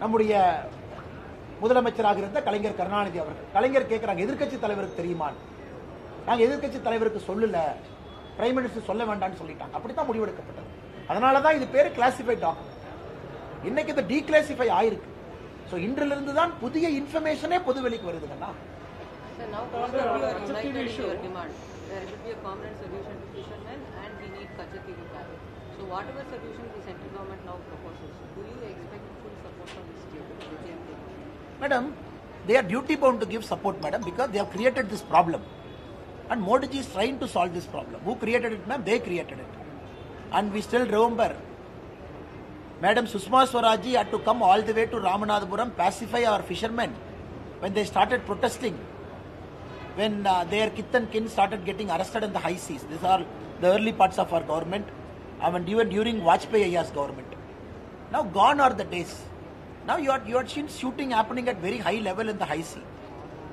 நம்முடைய முதலமைச்சராக இருந்த கலைஞர் கருணாநிதி அவர்கள். கலைஞர் கேட்கிறாங்க, எதிர்க்கட்சி தலைவருக்கு தெரியுமா? நாங்க எதிர்க்கட்சி தலைவருக்கு சொல்லல, பிரைம் மினிஸ்டர் சொல்ல வேண்டாம்னு சொல்லிட்டாங்க. அப்படித்தான் முடிவெடுக்கப்பட்டது. அதனாலதான் இது பேரு கிளாசிஃபைட் டாக்குமெண்ட். இன்னைக்கு இது டீக்ளாசிஃபை ஆயிருக்கு. சோ இன்றிலிருந்து தான் புதிய இன்ஃபர்மேஷனே பொதுவெளிக்கு வருதுங்கண்ணா. So now all of you are united in your demand. There should be a permanent solution to fishermen and we need Kachativu carrier. So whatever solution the central government now proposes, do you expect full support from the state? Madam, they are duty bound to give support, madam, because they have created this problem. And Modi ji is trying to solve this problem. Who created it, ma'am? They created it. And we still remember, Madam Sushma Swaraj ji had to come all the way to Ramanathapuram, pacify our fishermen when they started protesting. When their kith and kin started getting arrested in the high seas. These are the early parts of our government. I mean, even during Vajpayee Ayya's government. Now gone are the days. Now you are seen shooting happening at very high level in the high sea.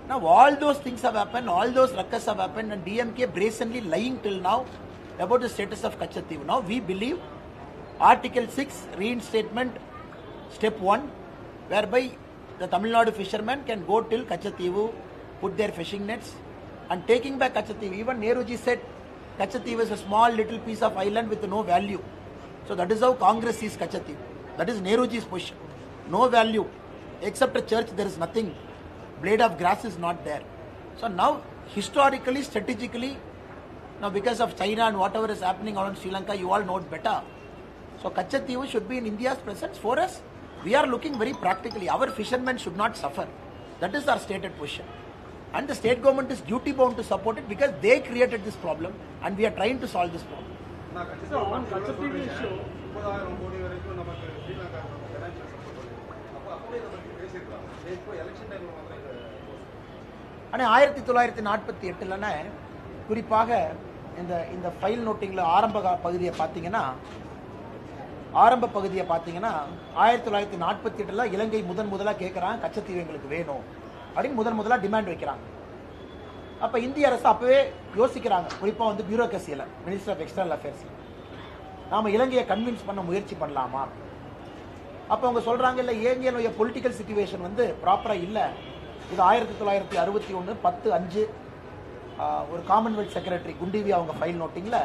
Now all those things have happened, all those ruckus have happened, and DMK brazenly lying till now about the status of Kachativu. Now we believe Article 6 reinstatement step 1, whereby the Tamil Nadu fishermen can go till Kachativu, put their fishing nets, and taking back Kachativu. Even Nehruji said Kachativu is a small little piece of island with no value. So that is how Congress sees Kachativu. That is Nehruji's position. No value. Except a church, there is nothing. Blade of grass is not there. So now, historically, strategically, now because of China and whatever is happening around Sri Lanka, you all know it better. So Kachativu should be in India's presence. For us, we are looking very practically. Our fishermen should not suffer. That is our stated position. And the state government is duty bound to support it because they created this problem and we are trying to solve this problem. So on Kachativu issue, ஆனால் 1948 குறிப்பாக இந்த file நோட்டிங்கில் ஆரம்ப பகுதியை பார்த்தீங்கன்னா 1948 இலங்கை முதலாக கேட்குறாங்க கச்சத்தீவு எங்களுக்கு வேணும் அப்படின்னு முதலாக டிமாண்ட் வைக்கிறாங்க. அப்போ இந்திய அரசு அப்போவே யோசிக்கிறாங்க, குறிப்பாக வந்து பியூரோக்ரஸியில் மினிஸ்டர் ஆஃப் எக்ஸ்டர்னல் அஃபேர்ஸ், நாம் இலங்கையை கன்வின்ஸ் பண்ண முயற்சி பண்ணலாமா? அப்போ அவங்க சொல்கிறாங்க, இல்லை இலங்கையினுடைய பொலிட்டிக்கல் சிச்சுவேஷன் வந்து ப்ராப்பராக இல்லை. இது 1961 10/5 ஒரு காமன்வெல்த் செக்ரட்டரி குண்டிவி அவங்க ஃபைல் நோட்டிங்கில்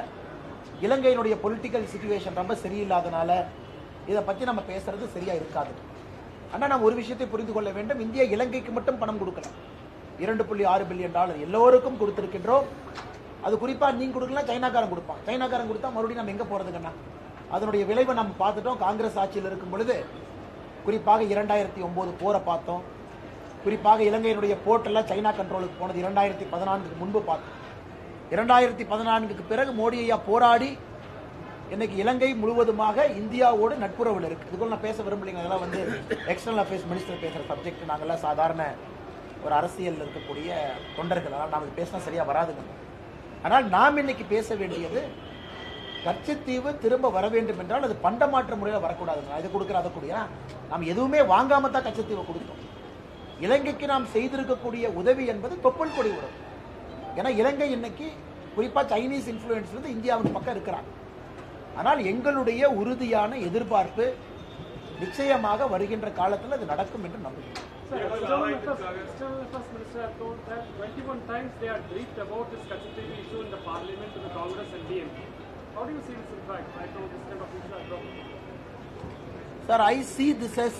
இலங்கையினுடைய பொலிட்டிக்கல் சிச்சுவேஷன் ரொம்ப சரியில்லாதனால இதை பற்றி நம்ம பேசுறது சரியாக இருக்காது. ஆனால் நம்ம ஒரு விஷயத்தை புரிந்து கொள்ள வேண்டும், இந்தியா இலங்கைக்கு மட்டும் பணம் கொடுக்கல, $2.6 பில்லியன் எல்லோருக்கும் கொடுத்துருக்கின்றோம். அது குறிப்பாக நீங்கள் கொடுக்கலாம், சைனாக்காரன் கொடுப்பான். சைனாக்காரன் கொடுத்தா மறுபடியும் நம்ம எங்கே போகிறதுக்கண்ணா? அதனுடைய விளைவை நம்ம பார்த்துட்டோம். காங்கிரஸ் ஆட்சியில் இருக்கும் பொழுது குறிப்பாக 2009 போரை பார்த்தோம். குறிப்பாக இலங்கையினுடைய போர்ட்டெல்லாம் சைனா கண்ட்ரோலுக்கு போனது 2014 முன்பு பார்த்தோம். 2014 பிறகு மோடி ஐயா போராடி இன்னைக்கு இலங்கை முழுவதுமாக இந்தியாவோடு நட்புறவில் இருக்கு. இதுக்குள்ள நான் பேச விரும்பலைங்க, அதெல்லாம் வந்து எக்ஸ்டர்னல் அஃபேர்ஸ் மினிஸ்டர் பேசுகிற சப்ஜெக்ட். நாங்கள்லாம் சாதாரண ஒரு அரசியல் இருக்கக்கூடிய தொண்டர்கள், அதனால் நாம் பேசினா சரியாக வராதுங்க. ஆனால் நாம் இன்னைக்கு பேச வேண்டியது, கச்சத்தீவு திரும்ப வர வேண்டும் என்றால் அது பண்டமாற்ற முறையில் வரக்கூடாதுங்க. இது கொடுக்குற அதை கூடிய நாம் எதுவுமே வாங்காம தான் கச்சத்தீவை கொடுத்தோம். இலங்கைக்கு நாம் செய்திருக்கக்கூடிய உதவி என்பது தொப்புள் கொடி உறவு. ஏன்னா இலங்கை இன்னைக்கு குறிப்பாக சைனீஸ் இன்ஃப்ளூயன்ஸ் வந்து இந்தியாவின் பக்கம் இருக்கிறாங்க. ஆனால் எங்களுடைய உறுதியான எதிர்பார்ப்பு நிச்சயமாக வருகின்ற காலத்தில் அது நடக்கும் என்று நம்புகிறேன். External Affairs Minister have told that 21 times they had briefed about this Kachativi issue in the Parliament to the Congress and DMK. How do you see this in fact? I told this kind of issue abroad. Sir, I see this as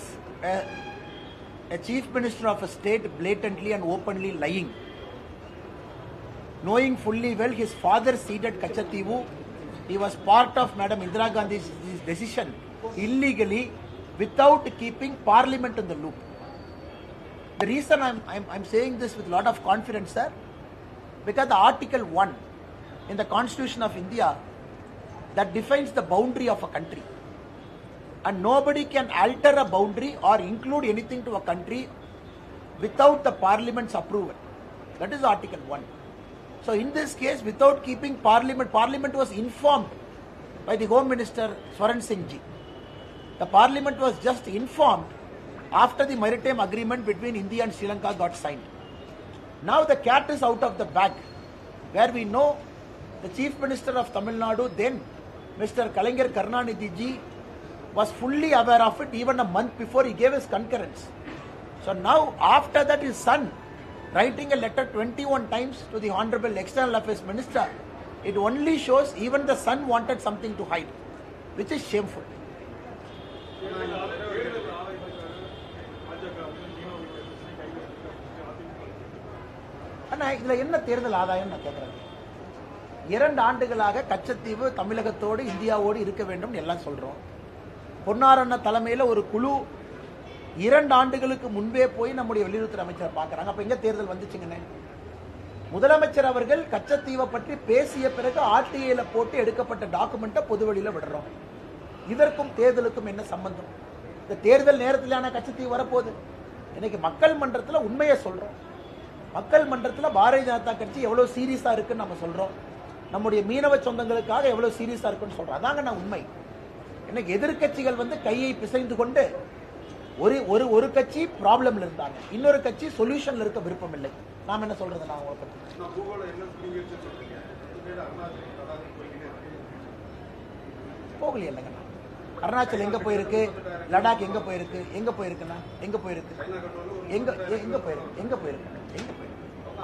a chief minister of a state blatantly and openly lying, knowing fully well his father ceded Kachativu. He was part of Madam Indira Gandhi's decision illegally without keeping Parliament in the loop. The reason I'm saying this with a lot of confidence, sir, because the Article 1 in the Constitution of India that defines the boundary of a country, and nobody can alter a boundary or include anything to a country without the Parliament's approval. That is Article 1. So in this case, without keeping Parliament was informed by the Home Minister Swaran Singh ji. The Parliament was just informed after the maritime agreement between India and Sri Lanka got signed. Now the cat is out of the bag, where we know the Chief Minister of Tamil Nadu then, Mr. Kalaignar Karunanidhi ji, was fully aware of it even a month before he gave his concurrence. So now after that his son writing a letter 21 times to the Honorable External Affairs Minister, it only shows even the son wanted something to hide, which is shameful. ஆனால் இதில் என்ன தேர்தல் ஆதாயம் நான் கேட்குறேன். 2 ஆண்டுகளாக கச்சத்தீவு தமிழகத்தோடு இந்தியாவோடு இருக்க வேண்டும் எல்லாம் சொல்கிறோம். பொன்னாரண்ண தலைமையில் ஒரு குழு 2 ஆண்டுகளுக்கு முன்பே போய் நம்முடைய வெளியுறவுத்துறை அமைச்சரை பார்க்குறாங்க. அப்போ எங்கே தேர்தல் வந்துச்சுங்கண்ணே? முதலமைச்சர் அவர்கள் கச்சத்தீவை பற்றி பேசிய பிறகு ஆர்டிஐல போட்டு எடுக்கப்பட்ட டாக்குமெண்ட்டை பொதுவெளியில் விடுறோம். இதற்கும் தேர்தலுக்கும் என்ன சம்பந்தம்? இந்த தேர்தல் நேரத்திலான கச்சத்தீவு வரப்போகுது. இன்னைக்கு மக்கள் மன்றத்தில் உண்மையை சொல்கிறோம். மக்கள் மன்றத்தில் பாரதிய ஜனதா கட்சி எவ்வளோ சீரியஸாக இருக்குன்னு நம்ம சொல்கிறோம். நம்முடைய மீனவ சொந்தங்களுக்காக எவ்வளோ சீரியஸாக இருக்குன்னு சொல்கிறோம். அதாங்க நான் உண்மை. இன்னைக்கு எதிர்கட்சிகள் வந்து கையை பிசைந்து கொண்டு ஒரு கட்சி ப்ராப்ளம்ல இருந்தாங்க, இன்னொரு கட்சி சொல்யூஷன்ல இருக்க விருப்பம் இல்லை. நாம் என்ன சொல்றது? நான் உங்களை பற்றி போகல இல்லைங்க. அருணாச்சல் எங்க போயிருக்கு, லடாக் எங்க போயிருக்கு, எங்க போயிருக்குன்னா எங்க போயிருக்கு, எங்க எங்க போயிருக்கு, எங்க போயிருக்கு, எங்க போயிருக்கு?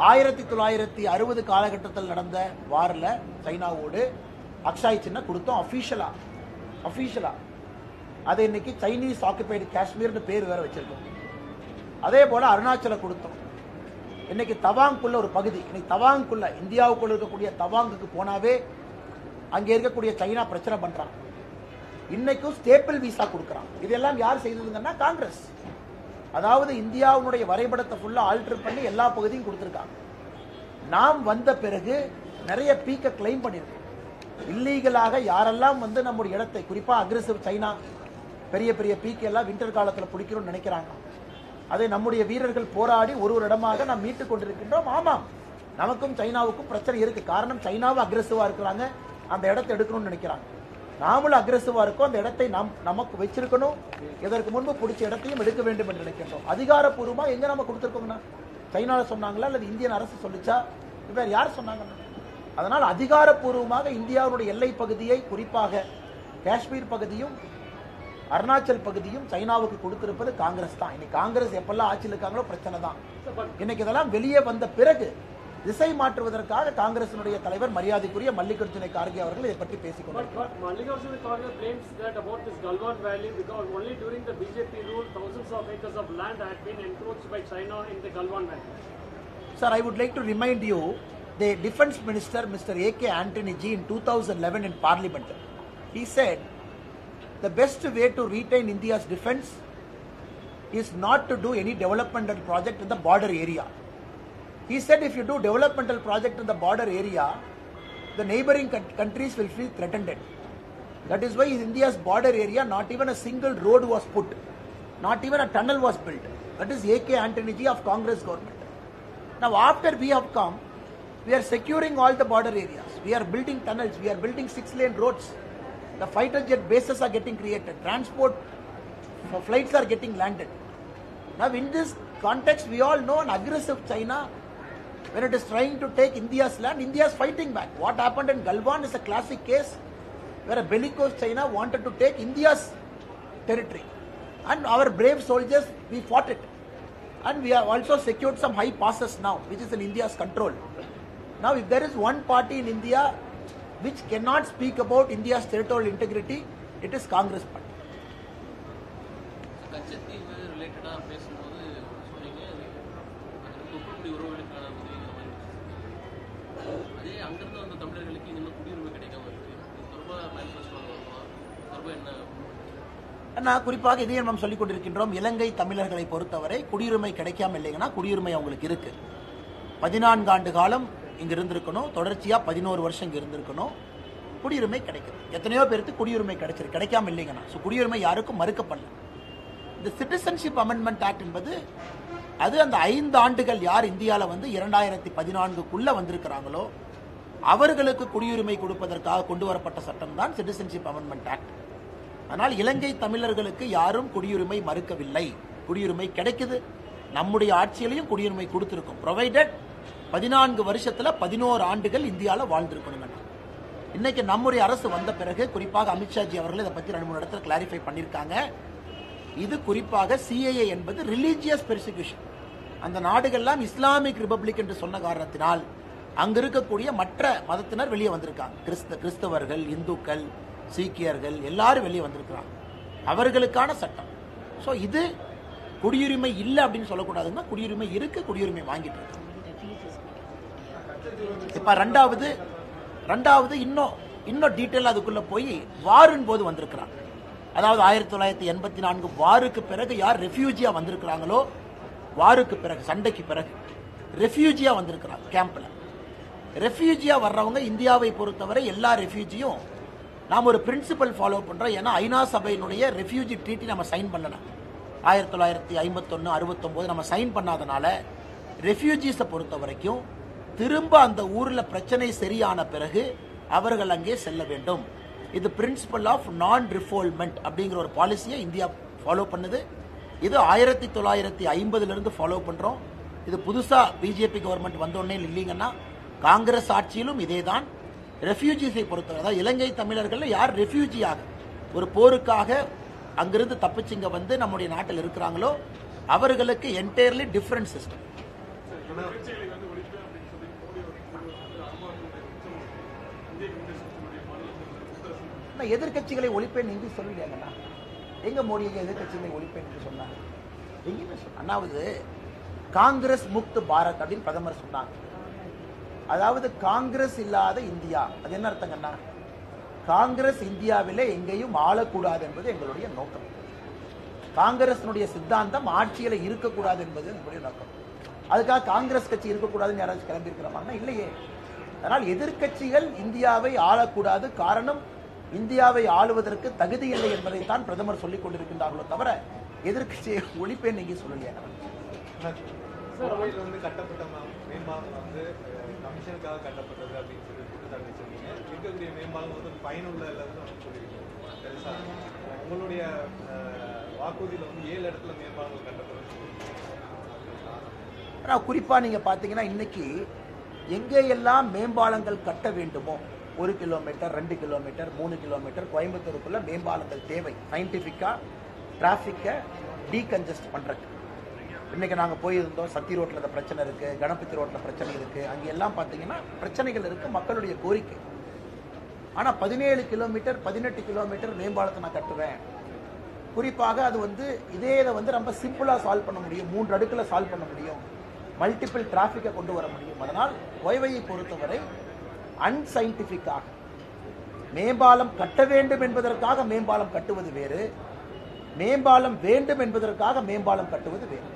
1960 காலகட்டத்தில் நடந்த வாரில் சைனாவோடு அக்ஷாய் சின்ன கொடுத்தோம் அஃபீஷியலா. அதை இன்னைக்கு சைனீஸ் ஆக்குபைடு காஷ்மீர்னு பேர் வேற வச்சிருக்கோம். அதே போல அருணாச்சல கொடுத்தோம். இன்னைக்கு தவாங்குள்ள ஒரு பகுதி, இன்னைக்கு தவாங்குள்ள இந்தியாவுக்குள்ள இருக்கக்கூடிய தவாங்குக்கு போனாவே அங்கே இருக்கக்கூடிய சைனா பிரச்சனை பண்றாங்க. இன்னைக்கும் ஸ்டேபிள் விசா கொடுக்குறாங்க. இதெல்லாம் யார் செய்ததுங்கன்னா காங்கிரஸ். அதாவது இந்தியாவுடைய வரைபடத்தை ஃபுல்லா ஆல்டர் பண்ணி எல்லா பகுதியும் கொடுத்துருக்காங்க. நாம் வந்த பிறகு நிறைய பீக்கை கிளைம் பண்ணியிருக்கோம். இல்லீகலாக யாரெல்லாம் வந்து நம்முடைய இடத்தை, குறிப்பா அக்ரெசிவ் சைனா பெரிய பெரிய பீக்கை எல்லாம் வின்டர் காலத்தில் பிடிக்கணும்னு நினைக்கிறாங்க. அதை நம்முடைய வீரர்கள் போராடி ஒரு இடமாக நாம் மீட்டுக் கொண்டிருக்கின்றோம். ஆமாம், நமக்கும் சைனாவுக்கும் பிரச்சனை இருக்கு. காரணம் சைனாவும் அக்ரெசிவா இருக்கிறாங்க, அந்த இடத்தை எடுக்கணும்னு நினைக்கிறாங்க. நாமளும் அக்ரெசிவா இருக்கோம், அந்த இடத்தை நாம் நமக்கு வச்சிருக்கணும், இதற்கு முன்பு பிடிச்ச இடத்தையும் எடுக்க வேண்டும் என்று நினைக்கின்றோம். அதிகாரப்பூர்வமா எங்க நம்ம கொடுத்துருக்கோம்னா சைனால சொன்னாங்களா அல்லது இந்தியன் அரசு சொல்லிச்சா, வேற யார் சொன்னாங்க? அதனால் அதிகாரப்பூர்வமாக இந்தியாவுடைய எல்லை பகுதியை, குறிப்பாக காஷ்மீர் பகுதியும் அருணாச்சல் பகுதியும் சைனாவுக்கு கொடுத்திருப்பது காங்கிரஸ் தான். இன்னைக்கு காங்கிரஸ் எப்பெல்லாம் ஆட்சியில் இருக்காங்களோ பிரச்சனை தான். இன்னைக்கு இதெல்லாம் வெளியே வந்த பிறகு திசை மாற்றுவதற்காக காங்கிரசினுடைய தலைவர் மரியாதைக்குரிய மல்லிகார்ஜுன கார்கே அவர்கள் இதை பற்றி பேசிக் கொண்டிருக்கிறார். Mallikarjuna Kharge claims that about this Galwan Valley because only during the BJP rule thousands of acres of land had been encroached by China in the Galwan Valley. Sir, I would like to remind you, the Defence Minister Mr. A.K. Antony G in 2011 in Parliament, he said the best way to retain India's defence is not to do any developmental project in the border area. He said if you do developmental project in the border area, the neighboring countries will feel threatened. That is why in India's border area, not even a single road was put, not even a tunnel was built. That is A.K. Antony G of Congress government. Now after we have come, we are securing all the border areas. We are building tunnels, we are building 6-lane roads. The fighter jet bases are getting created. Transport flights are getting landed. Now in this context, we all know an aggressive China, when it is trying to take India's land, India is fighting back. What happened in Galwan is a classic case where a bellicose China wanted to take India's territory. And our brave soldiers, we fought it. And we have also secured some high passes now, which is in India's control. Now if there is one party in India which cannot speak about India's territorial integrity, it is Congress party. குறிப்பாக இதை நாம் சொல்லிக் கொண்டிருக்கின்றோம். இலங்கை தமிழர்களை பொறுத்தவரை குடியுரிமை கிடைக்காம இல்லைங்கன்னா குடியுரிமை அவங்களுக்கு இருக்கு. 14 ஆண்டு காலம் இங்க இருந்திருக்கணும், தொடர்ச்சியா 11 வருஷம் இங்க இருந்திருக்கணும், குடியுரிமை கிடைக்குது. எத்தனையோ பேருக்கு குடியுரிமை கிடைச்சிருக்கு, கிடைக்காம இல்லைங்கன்னா. குடியுரிமை யாருக்கும் மறுக்கப்படல. இந்த சிட்டிசன்ஷிப் அமெண்ட்மெண்ட் ஆக்ட் என்பது அது அந்த 5 ஆண்டுகள் யார் இந்தியாவில் 2014க்குள்ள வந்திருக்கிறாங்களோ அவர்களுக்கு குடியுரிமை கொடுப்பதற்காக கொண்டு வரப்பட்ட சட்டம் தான் சிட்டிசன்ஷிப் அமெண்ட்மெண்ட் ஆக்ட். ஆனால் இலங்கை தமிழர்களுக்கு யாரும் குடியுரிமை மறுக்கவில்லை, குடியுரிமை கிடைக்குது. நம்முடைய ஆட்சியிலையும் குடியுரிமை கொடுத்திருக்கும், ப்ரொவைடட் 14 வருஷத்துல 11 ஆண்டுகள் இந்தியாவில் வாழ்ந்திருக்கணும். இன்னைக்கு நம்முடைய அரசு வந்த பிறகு குறிப்பாக அமித்ஷாஜி அவர்கள் இதை பத்தி 2-3 இடத்துல கிளாரிஃபை பண்ணியிருக்காங்க. இது குறிப்பாக சிஏஏ என்பது ரிலீஜியஸ் பெர்சிக்யூஷன். அந்த நாடுகள்லாம் இஸ்லாமிக் ரிபப்ளிக் என்று சொன்ன காரணத்தினால் அங்க இருக்கக்கூடிய மற்ற மதத்தினர் வெளியே வந்திருக்காங்க. கிறிஸ்தவர்கள், இந்துக்கள், சீக்கியர்கள் எல்லாரும் வெளியே வந்திருக்கிறாங்க. அவர்களுக்கான சட்டம். ஸோ இது குடியுரிமை இல்லை அப்படின்னு சொல்லக்கூடாதுன்னா குடியுரிமை இருக்கு, குடியுரிமை வாங்கிட்டு இருக்கு. இப்ப ரெண்டாவது இன்னும் டீட்டெயில் அதுக்குள்ள போய் வாரின் போது வந்திருக்கிறாங்க. அதாவது 1984 வாருக்கு பிறகு யார் ரெஃப்யூஜியா வந்திருக்கிறாங்களோ, வாருக்கு பிறகு சண்டைக்கு பிறகு ரெஃப்யூஜியா வந்திருக்கிறாங்க கேம்ப்ல. ரெஃப்யூஜியா வர்றவங்க இந்தியாவை பொறுத்தவரை எல்லா ரெஃப்யூஜியும் நாம் ஒரு பிரின்சிபல் ஃபாலோ பண்றோம். ஏன்னா ஐநா சபையினுடைய ரெஃப்யூஜி ட்ரீட்டி நம்ம சைன் பண்ணல. 1951, 69 நம்ம சைன் பண்ணாதனால ரெஃப்யூஜிஸை பொறுத்த வரைக்கும் திரும்ப அந்த ஊர்ல பிரச்சனை சரியான பிறகு அவர்கள் அங்கே செல்ல வேண்டும். இது பிரின்சிபல் ஆஃப் நான் ரிஃபால்மெண்ட் அப்படிங்கிற ஒரு பாலிசியை இந்தியா ஃபாலோ பண்ணுது. இது 1950 இருந்து ஃபாலோ பண்றோம். இது புதுசா பிஜேபி கவர்மெண்ட் வந்தோடனே இல்லைங்கன்னா காங்கிரஸ் ஆட்சியிலும் இதேதான். ரெஃப்யூஜிஸை பொறுத்தவரை, அதாவது இலங்கை தமிழர்கள் யார் ரெஃப்யூஜியாக ஒரு போருக்காக அங்கிருந்து தப்பிச்சுங்க நம்முடைய நாட்டில் இருக்கிறாங்களோ அவர்களுக்கு என்டையர்லி டிஃபரண்ட் சிஸ்டம். எதிர்கட்சிகளை ஒழிப்பேன் என்று சொல்லலையாங்கண்ணா. எங்க மோடியை எதிர்கட்சிகளை ஒழிப்பேன் என்று சொன்னாங்க? எங்கேயுமே சொன்னாங்க. அதாவது காங்கிரஸ் முக்த் பாரத் அப்படின்னு பிரதமர் சொன்னாங்க. அதாவது காங்கிரஸ் இல்லாத இந்தியா. அது என்ன அர்த்தங்கண்ணா? காங்கிரஸ் இந்தியாவிலே எங்கேயும் ஆளக்கூடாது என்பது எங்களுடைய நோக்கம். காங்கிரஸினுடைய சித்தாந்தம் ஆட்சியில இருக்கக்கூடாது என்பது எங்களுடைய நோக்கம். அதுக்காக காங்கிரஸ் கட்சி இருக்கக்கூடாதுன்னு யாராச்சும் கிளம்பி இருக்கிறாங்கன்னா இல்லையே. அதனால் எதிர்கட்சிகள் இந்தியாவை ஆளக்கூடாது, காரணம் இந்தியாவை ஆளுவதற்கு தகுதி இல்லை என்பதைத்தான் பிரதமர் சொல்லிக் கொண்டிருக்கின்றார்களோ தவிர எதிர்கட்சியை ஒழிப்பேன் நீங்க சொல்லலையா? கோவையில் வந்து கட்டப்பட்ட மேம்பாலம் வந்து கமிஷனுக்காக கட்டப்பட்டது அப்படின்னு சொல்லி குற்றச்சாட்டு வச்சிருக்கீங்க. இருக்கக்கூடிய மேம்பாலம் வந்து பயனுள்ள இல்லைன்னு சொல்லியிருக்கீங்க. பெருசா உங்களுடைய வாக்குறுதியில் வந்து 7 இடத்துல மேம்பாலங்கள் கட்டப்படும். ஆனால் குறிப்பாக நீங்கள் பார்த்தீங்கன்னா இன்னைக்கு எங்கேயெல்லாம் மேம்பாலங்கள் கட்ட வேண்டுமோ 1 கிலோமீட்டர் 2 கிலோமீட்டர் 3 கிலோமீட்டர் கோயம்புத்தூருக்குள்ள மேம்பாலங்கள் தேவை. சயின்டிஃபிக்காக டிராஃபிக்கை டீகன்ஜஸ்ட் பண்ணுறதுக்கு. இன்றைக்கி நாங்கள் போயிருந்தோம், சத்தி ரோட்டில் அந்த பிரச்சனை இருக்குது, கணபதி ரோட்டில் பிரச்சனை இருக்குது, அங்கே எல்லாம் பார்த்தீங்கன்னா பிரச்சனைகள் இருக்குது, மக்களுடைய கோரிக்கை. ஆனால் 17 கிலோமீட்டர் 18 கிலோமீட்டர் மேம்பாலத்தை நான் கட்டுவேன். குறிப்பாக அது வந்து இதே இதை வந்து ரொம்ப சிம்பிளாக சால்வ் பண்ண முடியும், 3 அடுக்கில் சால்வ் பண்ண முடியும், மல்டிபிள் டிராஃபிக்கை கொண்டு வர முடியும். அதனால் கோவையை பொறுத்தவரை அன்சைன்டிஃபிக்காக மேம்பாலம் கட்ட வேண்டும் என்பதற்காக மேம்பாலம் கட்டுவது வேறு, மேம்பாலம் வேண்டும் என்பதற்காக மேம்பாலம் கட்டுவது வேறு.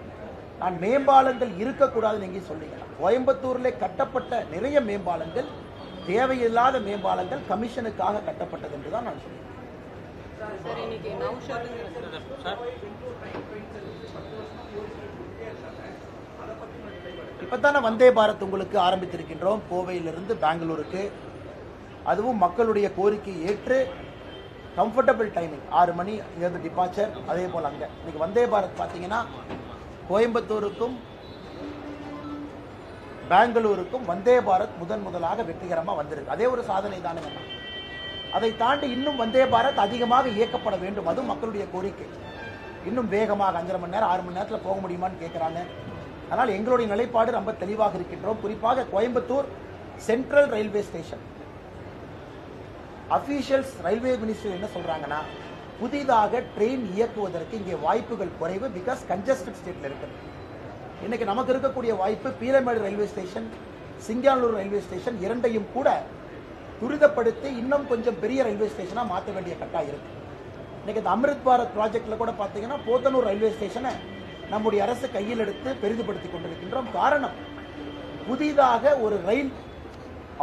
நான் மேம்பாலங்கள் இருக்கக்கூடாதுன்னு எங்கேயும் சொல்லிங்க. கோயம்புத்தூரில் கட்டப்பட்ட நிறைய மேம்பாலங்கள் தேவையில்லாத மேம்பாலங்கள் கமிஷனுக்காக கட்டப்பட்டது என்று தான் நான் சொல்லுவேன். இப்பதானே வந்தே பாரத் உங்களுக்கு ஆரம்பித்திருக்கின்றோம் கோவையிலிருந்து பெங்களூருக்கு. அதுவும் மக்களுடைய கோரிக்கை ஏற்று கம்ஃபர்டபுள் டைமிங் 6 மணி இங்கிருந்து டிபார்ச்சர். அதே போல் அங்கே இன்னைக்கு வந்தே பாரத் பார்த்தீங்கன்னா கோயம்புத்தூருக்கும் பெங்களூருக்கும் வந்தே பாரத் முதலாக வெற்றிகரமாக வந்திருக்கு. அதே ஒரு சாதனை தானே. அதை தாண்டி இன்னும் வந்தே பாரத் அதிகமாக இயக்கப்பட வேண்டும், அதுவும் மக்களுடைய கோரிக்கை. இன்னும் வேகமாக 5.5 மணி நேரம் 6 மணி நேரத்தில் போக முடியுமான்னு கேட்குறாங்க. அதனால் எங்களுடைய நிலைப்பாடு ரொம்ப தெளிவாக இருக்கின்றோம். குறிப்பாக Coimbatore central railway station officials railway minister என்ன சொல்றாங்கன்னா, புதிதாக ட்ரெயின் இயக்குவதற்கு இங்கே வாய்ப்புகள் குறைவு, பிகாஸ் கன்ஜஸ்டட் ஸ்டேட்ல இருக்குது. இன்னைக்கு நமக்கு இருக்கக்கூடிய வாய்ப்பு Peelamedu railway station, Singanur railway station இரண்டையும் கூட துரிதப்படுத்தி இன்னும் கொஞ்சம் பெரிய ரயில்வே ஸ்டேஷனா மாற்ற வேண்டிய கட்டாயம் இருக்கு. இன்னைக்கு இந்த அமிர்த் பாரத் ப்ராஜெக்ட்ல கூட பார்த்தீங்கன்னா போத்தனூர் ரயில்வே ஸ்டேஷனை நம்முடைய அரசு கையில் எடுத்து பெரிதுபடுத்தி கொண்டிருக்கின்றோம். காரணம், புதிதாக ஒரு ரயில்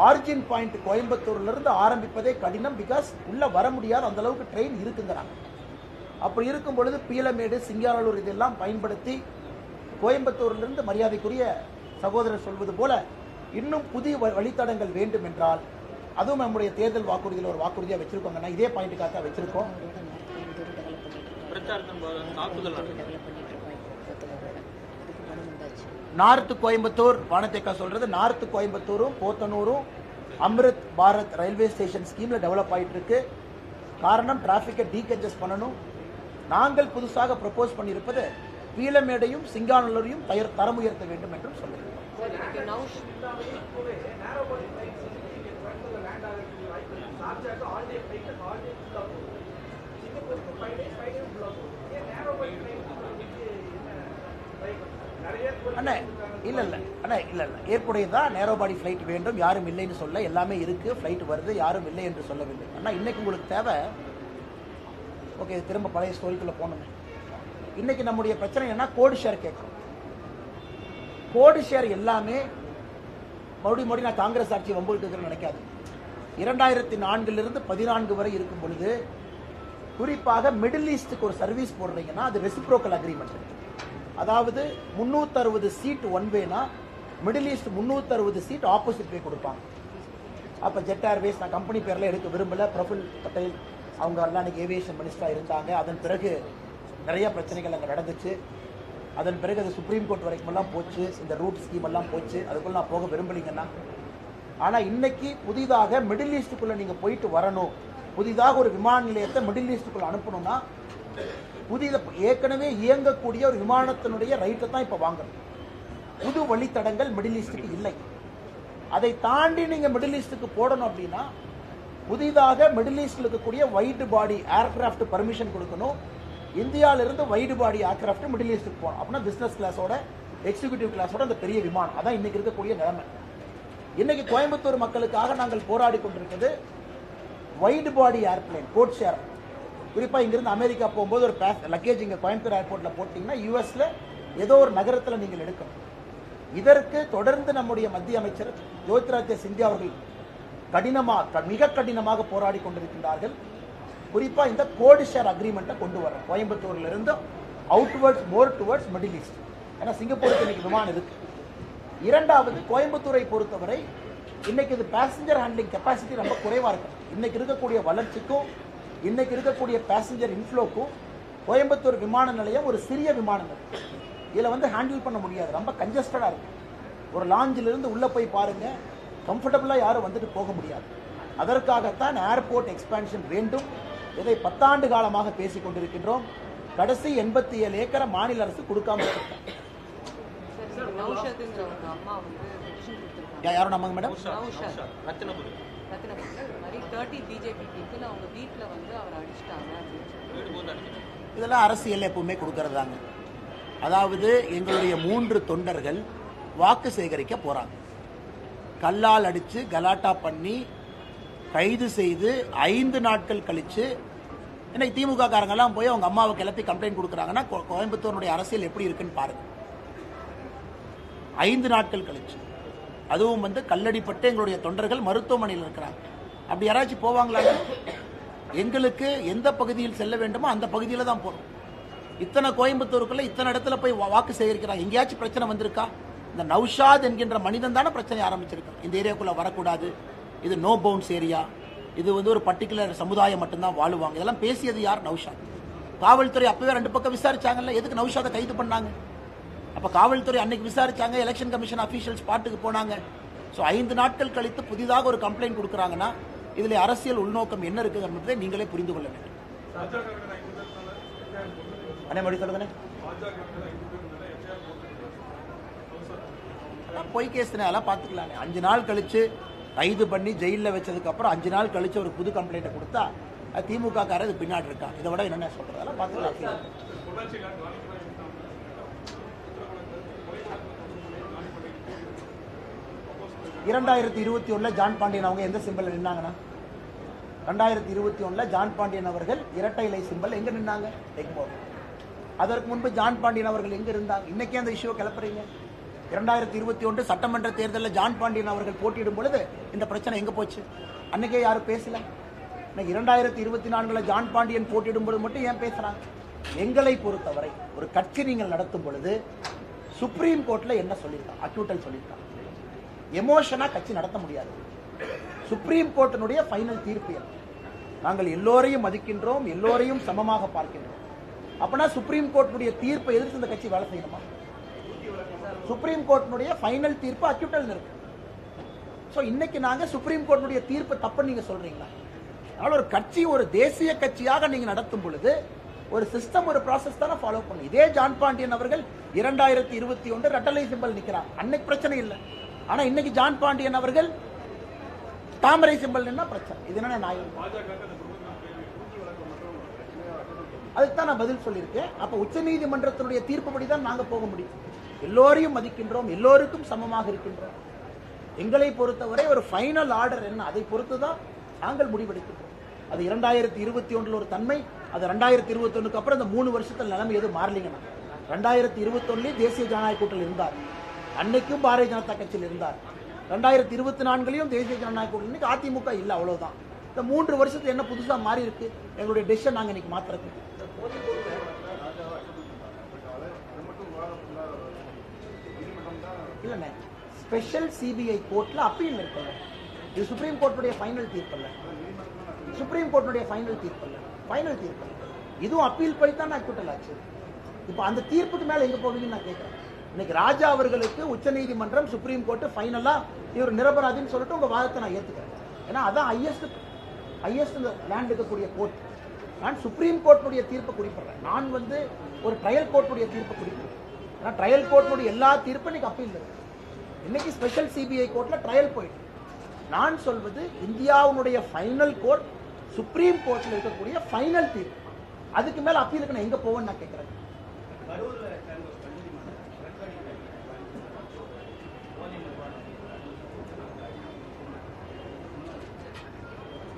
ஆரிஜின் பாயிண்ட் கோயம்புத்தூர்ல இருந்து ஆரம்பிப்பதே கடினம், பிகாஸ் உள்ள வர முடியாத அந்த அளவுக்கு ட்ரெயின் இருக்குங்கிறாங்க. அப்படி இருக்கும் பொழுது பீலமேடு சிங்கானூர் இதெல்லாம் பயன்படுத்தி கோயம்புத்தூரிலிருந்து மரியாதைக்குரிய சகோதரர் சொல்வது போல இன்னும் புதிய வழித்தடங்கள் வேண்டும் என்றால், அதுவும் நம்முடைய தேர்தல் வாக்குறுதியில் ஒரு வாக்குறுதியாக வச்சிருக்கோங்கன்னா இதே பாயிண்ட்டுக்காக வச்சிருக்கோம். நார்த் கோயம்புத்தூர் வானத்தேக்கா சொல்றது, நார்த் கோயம்புத்தூரும் போத்தனூரும் அமிர்த் பாரத் ரயில்வே ஸ்டேஷன் ஸ்கீம்ல டெவலப் ஆயிட்டு இருக்கு. காரணம், டிராபிக்கை டீகன்ஜஸ்ட் பண்ணணும். நாங்கள் புதுசாக ப்ரப்போஸ் பண்ணியிருப்பது பீலமேடையும் சிங்கானூரையும் தரம் உயர்த்த வேண்டும் என்றும் சொல்லுகிறோம். அண்ணா இல்ல ஏற்புடையதான். நேரோ பாடி ஃபிளைட் வேண்டும், யாரும் இல்லைன்னு சொல்ல, எல்லாமே இருக்கு, ஃபிளைட் வருது, யாரும் இல்லை என்று சொல்லவில்லை. அண்ணா இன்னைக்கு உங்களுக்கு தேவை, ஓகே திரும்ப பழைய ஸ்டோரிக்குள்ள போகணும். இன்னைக்கு நம்முடைய பிரச்சனை என்ன, கோடு ஷேர் கேட்கும். கோடு ஷேர் எல்லாமே மறுபடியும் நான் காங்கிரஸ் ஆட்சி வம்புக்கு நினைக்காது. 2004 14 வரை இருக்கும் பொழுது குறிப்பாக மிடில் ஈஸ்டுக்கு ஒரு சர்வீஸ் போடுறீங்கன்னா அது ரெசிப்ரோக்கல் அக்ரிமெண்ட். அதாவது 360 சீட் ஒன் வேனா மிடில் ஈஸ்ட் 360 சீட் ஆப்போசிட் வே கொடுப்பாங்க. அப்போ ஜெட் ஏர்வேஸ், நான் கம்பெனி பேரில் எடுக்க விரும்பல, பிரபுல் பட்டேல் அவங்க எல்லாம் அன்றைக்கி ஏவியேஷன் மினிஸ்டராக இருந்தாங்க. அதன் பிறகு நிறைய பிரச்சனைகள் அங்கே நடந்துச்சு. அதன் பிறகு அது சுப்ரீம் கோர்ட் வரைக்குமெல்லாம் போச்சு, இந்த ரூட் ஸ்கீம் எல்லாம் போச்சு. அதுக்குள்ள நான் போக விரும்பலிங்கன்னா, ஆனால் இன்னைக்கு புதிதாக மிடில் ஈஸ்டுக்குள்ளே நீங்கள் போயிட்டு வரணும், புதிதாக ஒரு விமான நிலையத்தை மிடில் ஈஸ்டுக்குள்ளே அனுப்பணும்னா ஏற்கனவே இயங்கக்கூடிய ஒரு விமானத்தினுடைய ரைட்டை தான் இப்போ வாங்கணும். புது வழித்தடங்கள் மிடில் ஈஸ்டுக்கு இல்லை. அதை தாண்டி நீங்கள் மிடில் ஈஸ்டுக்கு போடணும் அப்படின்னா புதிதாக மிடில் ஈஸ்டில் இருக்கக்கூடிய வைடு பாடி ஏர்கிராஃப்ட் பர்மிஷன் கொடுக்கணும். இந்தியாவிலிருந்து வைடு பாடி ஏர்கிராஃப்ட் மிடில் ஈஸ்டுக்கு போகணும். அப்படின்னா பிசினஸ் கிளாஸோட எக்ஸிக்யூட்டிவ் கிளாஸோட அந்த பெரிய விமானம், அதான் இன்னைக்கு இருக்கக்கூடிய நிலைமை. இன்னைக்கு கோயம்புத்தூர் மக்களுக்காக நாங்கள் போராடி கொண்டிருக்கிறது வைடு பாடி ஏர்பிளைன் கோட் ஷேர். குறிப்பாக இங்கிருந்து அமெரிக்கா போகும்போது ஒரு லக்கேஜ் இங்கே கோயம்புத்தூர் ஏர்போர்ட்டில் போட்டிங்கன்னா யூஎஸ்ல ஏதோ ஒரு நகரத்தில் நீங்கள் எடுக்கணும். இதற்கு தொடர்ந்து நம்முடைய மத்திய அமைச்சர் ஜோதிராதித்ய சிந்தியா அவர்கள் மிக கடினமாக போராடி கொண்டிருக்கின்றார்கள். குறிப்பாக இந்த கோடு ஷேர் அக்ரிமெண்ட்டை கொண்டு வர கோயம்புத்தூர்ல இருந்து outwards more towards Middle East. ஏன்னா சிங்கப்பூருக்கு இன்னைக்கு விமானம் இருக்கு. இரண்டாவது, கோயம்புத்தூரை பொறுத்தவரை இன்னைக்கு இது பேசஞ்சர் ஹேண்ட்லிங் கெப்பாசிட்டி ரொம்ப குறைவா இருக்கு. இன்னைக்கு இருக்கக்கூடிய வளர்ச்சிக்கும் இன்னைக்கு இருக்கக்கூடிய பேசஞ்சர் இன்ஃப்ளோக்கும் கோயம்புத்தூர் விமான நிலையம் ஒரு சிறிய விமான நிலையம். இதில் வந்து ஹேண்டில் பண்ண முடியாது, ரொம்ப கன்ஜஸ்டடாக இருக்கு. ஒரு லாஞ்சிலிருந்து உள்ளே போய் பாருங்க, கம்ஃபர்டபுளாக யாரும் வந்துட்டு போக முடியாது. அதற்காகத்தான் ஏர்போர்ட் எக்ஸ்பான்ஷன் வேண்டும். இதை 10 ஆண்டு காலமாக பேசிக் கொண்டிருக்கின்றோம். கடைசி 87 ஏக்கரை மாநில அரசு கொடுக்காம இருக்காங்க. யாரும் நம்பங்க மேடம்? இதெல்லாம் அரசியல் எப்பவுமே கொடுக்கறதாங்க. அதாவது எங்களுடைய 3 தொண்டர்கள் வாக்கு சேகரிக்க போறாங்க. கல்லால் அடிச்சு கலாட்டா பண்ணி கைது செய்து 5 நாட்கள் கழிச்சு இன்னைக்கு திமுக காரங்கெல்லாம் போய் அவங்க அம்மாவை கிளப்பி கம்ப்ளைண்ட் கொடுக்குறாங்கன்னா கோயம்புத்தூருடைய அரசியல் எப்படி இருக்குன்னு பாருங்க. 5 நாட்கள் கழிச்சு, அதுவும் வந்து கல்லடிப்பட்டு எங்களுடைய தொண்டர்கள் மருத்துவமனையில் இருக்கிறாங்க. அப்படி யாராச்சும் போவாங்களா? எங்களுக்கு எந்த பகுதியில் செல்ல வேண்டுமோ அந்த பகுதியில் தான் போறோம். இத்தனை கோயம்புத்தூருக்குள்ள இத்தனை இடத்துல போய் வாக்கு சேகரிக்கிறாங்க. எங்கேயாச்சும் பிரச்சனை வந்திருக்கா? இந்த நௌஷாத் என்கின்ற மனிதன் தானே பிரச்சனை ஆரம்பிச்சிருக்கான். இந்த ஏரியாக்குள்ள வரக்கூடாது, இது நோ பவுன்ஸ் ஏரியா, இது வந்து ஒரு பர்டிகுலர் சமுதாயம் மட்டும்தான் வாழுவாங்க, இதெல்லாம் பேசியது யார்? நௌஷாத். காவல்துறை அப்பவே 2 பக்கம் விசாரிச்சாங்கல்ல, எதுக்கு நௌஷாதை கைது பண்ணாங்க? அப்ப காவல்துறை அன்னைக்கு விசாரிச்சாங்க, எலெக்ஷன் கமிஷன் அபிஷியல்ஸ் ஸ்பாட்டுக்கு போனாங்க. ஸோ 5 நாட்கள் கழித்து புதிதாக ஒரு கம்ப்ளைண்ட் கொடுக்குறாங்கன்னா இதில் அரசியல் உள்நோக்கம் என்ன இருக்குங்கிறதை நீங்களே புரிந்து கொள்ள வேண்டும். பொய் கேஸ்னால பார்த்துக்கலாம். 5 நாள் கழிச்சு கைது பண்ணி ஜெயிலில் வச்சதுக்கு அப்புறம் 5 நாள் கழிச்சு ஒரு புது கம்ப்ளைண்ட் கொடுத்தா திமுக காரர் இது பின்னாடி இருக்கா. இதை விட என்னென்ன சொல்றதெல்லாம் பார்த்துக்கலாம். 2021 ஜான் பாண்டியன் அவங்க எந்த சிம்பிள் நின்னாங்கன்னா, 2021 ஜான் பாண்டியன் அவர்கள் இரட்டை இலை சிம்பிள் எங்க நின்னாங்க? எக்மோர். அதற்கு முன்பு ஜான் பாண்டியன் அவர்கள் எங்க இருந்தாங்க? இன்னைக்கே அந்த இஷ்யூ கிளப்புறீங்க. 2021 சட்டமன்ற தேர்தலில் ஜான் பாண்டியன் அவர்கள் போட்டியிடும் பொழுது இந்த பிரச்சனை எங்க போச்சு? அன்னைக்கே யாரும் பேசல. 2024 ஜான் பாண்டியன் போட்டியிடும் பொழுது மட்டும் ஏன் பேசுறாங்க? எங்களை பொறுத்தவரை ஒரு கட்சி நீங்கள் நடத்தும் பொழுது சுப்ரீம் கோர்ட்ல என்ன சொல்லியிருக்காங்க? அக்யூட்டல் சொல்லியிருக்காங்க. எமோஷனா கட்சி நடத்த முடியாது. சுப்ரீம் கோர்ட்டினுடைய ஃபைனல் தீர்ப்பு. நாங்கள் எல்லோரையும் மதிக்கின்றோம், எல்லோரையும் சமமாக பார்க்கின்றோம். அப்பனா சுப்ரீம் கோர்ட்டினுடைய தீர்ப்பை எதிர்த்து இந்த கட்சி வேலை செய்யணுமா? சுப்ரீம் கோர்ட்டினுடைய ஃபைனல் தீர்ப்பு அக்யூட்டல் இருக்கு. ஸோ இன்னைக்கு நாங்க சுப்ரீம் கோர்ட்டினுடைய தீர்ப்பு தப்புன்னு நீங்க சொல்றீங்களா? அதனால ஒரு கட்சி ஒரு தேசிய கட்சியாக நீங்க நடத்தும் பொழுது ஒரு சிஸ்டம், ஒரு ப்ராசஸ் தானே ஃபாலோ பண்ணும். இதே ஜான் பாண்டியன் அவர்கள் 2021 ரெட்டலை சிம்பல் நிக்கிறாங்க, அன்னைக்கு பிரச்சனை இல்லை. ஆனா இன்னைக்கு ஜான் பாண்டியன் அவர்கள் தாமரை சிம்பல் நின்னா பிரச்சனை. இது என்ன நியாயம்? அதுக்குதான் நான் பதில் சொல்லியிருக்கேன். அப்ப உச்ச நீதிமன்றத்தினுடைய தீர்ப்புப்படி தான் நாங்க போக முடியும். எல்லோரையும் மதிக்கின்றோம், எல்லோருக்கும் சமமாக இருக்கின்றோம். எங்களை பொறுத்தவரை ஒரு ஃபைனல் ஆர்டர் என்ன, அதை பொறுத்துதான் நாங்கள் முடிவெடுக்கின்றோம். அது 2021 ஒரு தன்மை, அது 2021 அப்புறம் இந்த 3 வருஷத்துல நிலைமை எதுவும் மாறலிங்கன்னா, 2021 தேசிய ஜனநாயக கூட்டத்தில் இருந்தார், அன்னைக்கும் பாரதிய ஜனதா கட்சியில் இருந்தார். 2024 தேசிய ஜனநாயக கூட்டணி, இன்னைக்கு அதிமுக இல்ல, அவ்வளவுதான். இந்த 3 வருஷத்துல என்ன புதுசா மாறி இருக்கு? எங்களுடைய டெசிஷன் நாங்க இன்னைக்கு மாத்திரக்கு இல்ல. ஸ்பெஷல் சிபிஐ கோர்ட்ல அப்பீல் இருக்குல்ல, இது சுப்ரீம் கோர்ட்டுடைய ஃபைனல் தீர்ப்பல்ல. சுப்ரீம் கோர்ட்டுடைய ஃபைனல் தீர்ப்பல்ல, ஃபைனல் தீர்ப்பு. இதுவும் அப்பீல் படி தான் அக்யூட்டல் ஆச்சு. இப்போ அந்த தீர்ப்புக்கு மேல எங்க போவீங்கன்னு நான் கேட்கிறேன். இன்னைக்கு ராஜா அவர்களுக்கு உச்சநீதிமன்றம், சுப்ரீம் கோர்ட் ஃபைனலா இவர் நிரபராதின்னு சொல்லிட்டு உங்க வாதத்தை நான் ஏத்துக்கிறேன். ஏன்னா அதான் ஹையஸ்ட் லேண்ட் இருக்கக்கூடிய கோர்ட். நான் சுப்ரீம் கோர்ட்டுடைய தீர்ப்பை குறிப்பிடுறேன். நான் வந்து ஒரு ட்ரையல் கோர்ட்டுடைய தீர்ப்பை குறிப்பிடுறேன். ஏன்னா ட்ரையல் கோர்ட்டுடைய எல்லா தீர்ப்பும் இன்னைக்கு அப்பீல் இருக்கு. இன்னைக்கு ஸ்பெஷல் சிபிஐ கோர்ட்ல ட்ரையல் போயிட்டு. நான் சொல்வது இந்தியாவுடைய ஃபைனல் கோர்ட் சுப்ரீம் கோர்ட்ல இருக்கக்கூடிய ஃபைனல் தீர்ப்பு. அதுக்கு மேல அப்பீலுக்கு நான் எங்க போவேன்னு நான் கேட்கிறேன்.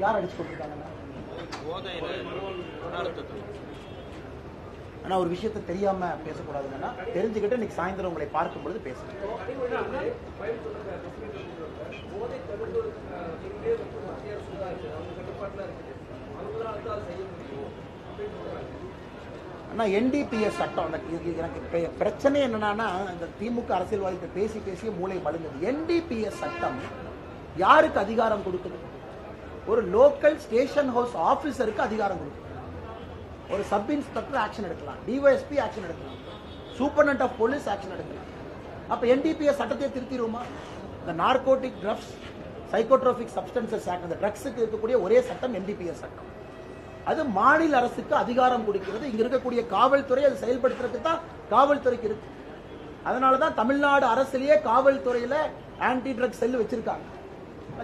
யார் அடிச்சு கொண்டிருக்காங்க? ஆனா ஒரு விஷயத்தை தெரியாம பேசக்கூடாதுன்னா, தெரிஞ்சுக்கிட்டு இன்னைக்கு சாயந்தரம் உங்களை பார்க்கும் பொழுது பேசுறேன். ஆனால் NDPS சட்டம் எனக்கு பிரச்சனை என்னன்னா இந்த திமுக அரசியல்வாதிகிட்ட பேசிய மூளை மழுங்குது. NDPS சட்டம் யாருக்கு அதிகாரம் கொடுக்குது? ஒரு லோக்கல் ஸ்டேஷன் ஹவுஸ் ஆஃபீஸருக்கு அதிகாரம் கொடுக்குது. ஒரு சப் இன்ஸ்பெக்டர் ஆக்ஷன் எடுக்கலாம், DYSP ஆக்ஷன் எடுக்கலாம், சூப்பர்டென்ட் ஆஃப் போலீஸ் ஆக்ஷன் எடுக்கலாம். அப்போ NDPS சட்டத்தை திருத்திடுவோமா? இந்த narcotic drugs psychotropic substances act, அந்த ட்ரக்ஸுக்கு இருக்கக்கூடிய ஒரே சட்டம் NDPS சட்டம். அது மாநில அரசுக்கு அதிகாரம் கொடுக்கிறது. இங்க இருக்கக்கூடிய காவல்துறை அது செயல்படுத்துறதுக்கு தான் காவல்துறைக்கு இருக்கு. அதனாலதான் தமிழ்நாடு அரசிலேயே காவல்துறையில ஆன்டி ட்ரக் செல் வச்சிருக்காங்க.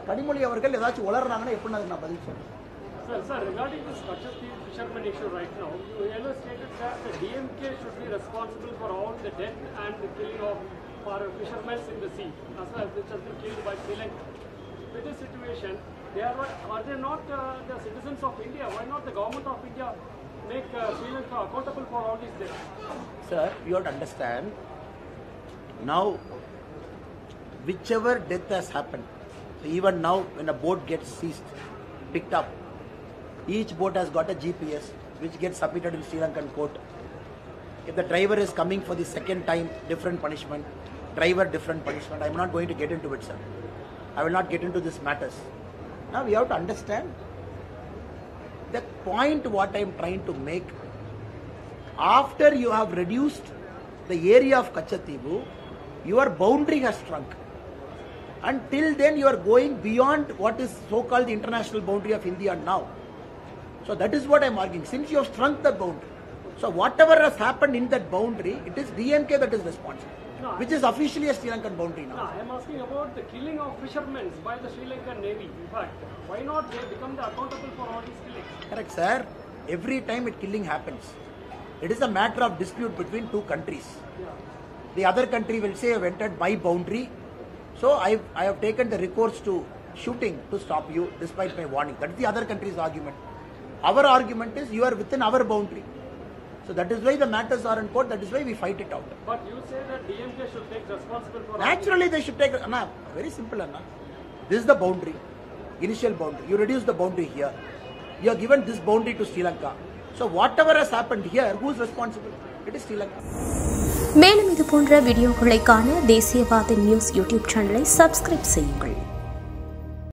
கனிமொழி அவர்கள் ஏதாச்சும் உளறாங்கன்னா எப்படி நான் பதில் சொல்றேன்? Sir, regarding this Kachati fisherman issue right now, you earlier stated that the DMK should be responsible for all the death and the killing of fishermen in the sea, as well as which has been killed by Sri Lanka. With this situation, are they not the citizens of India? Why not the government of India make Sri Lanka accountable for all these deaths? Sir, you have to understand, now whichever death has happened, even now when a boat gets seized, picked up, each boat has got a GPS which gets submitted in Sri Lankan court. If the driver is coming for the second time, different punishment, driver different punishment. I am not going to get into it, sir. I will not get into these matters. Now we have to understand the point what I am trying to make. After you have reduced the area of Kachativu, your boundary has shrunk. Until then you are going beyond what is so-called the international boundary of India now. So that is what I am arguing. Since you have shrunk the boundary, so whatever has happened in that boundary, it is DMK that is responsible, which is officially a Sri Lankan boundary now. No, I am asking about the killing of fishermen by the Sri Lankan Navy. In fact, why not they become the accountable for all these killings? Correct, sir. Every time it killing happens, it is a matter of dispute between two countries. The other country will say, I have entered my boundary, so I have taken the recourse to shooting to stop you despite my warning. That is the other country's argument. Our argument is you are within our boundary. So that is why the matters are in court. That is why we fight it out. But you say that DMK should take responsibility for... Naturally they should take... Anna, very simple, Anna. This is the boundary. Initial boundary. You reduce the boundary here. You are given this boundary to Sri Lanka. So whatever has happened here, who is responsible? It is Sri Lanka. மேலும் இது போன்ற வீடியோக்களை காண தேசியவாத news YouTube சேனலை subscribe செய்யுங்கள்.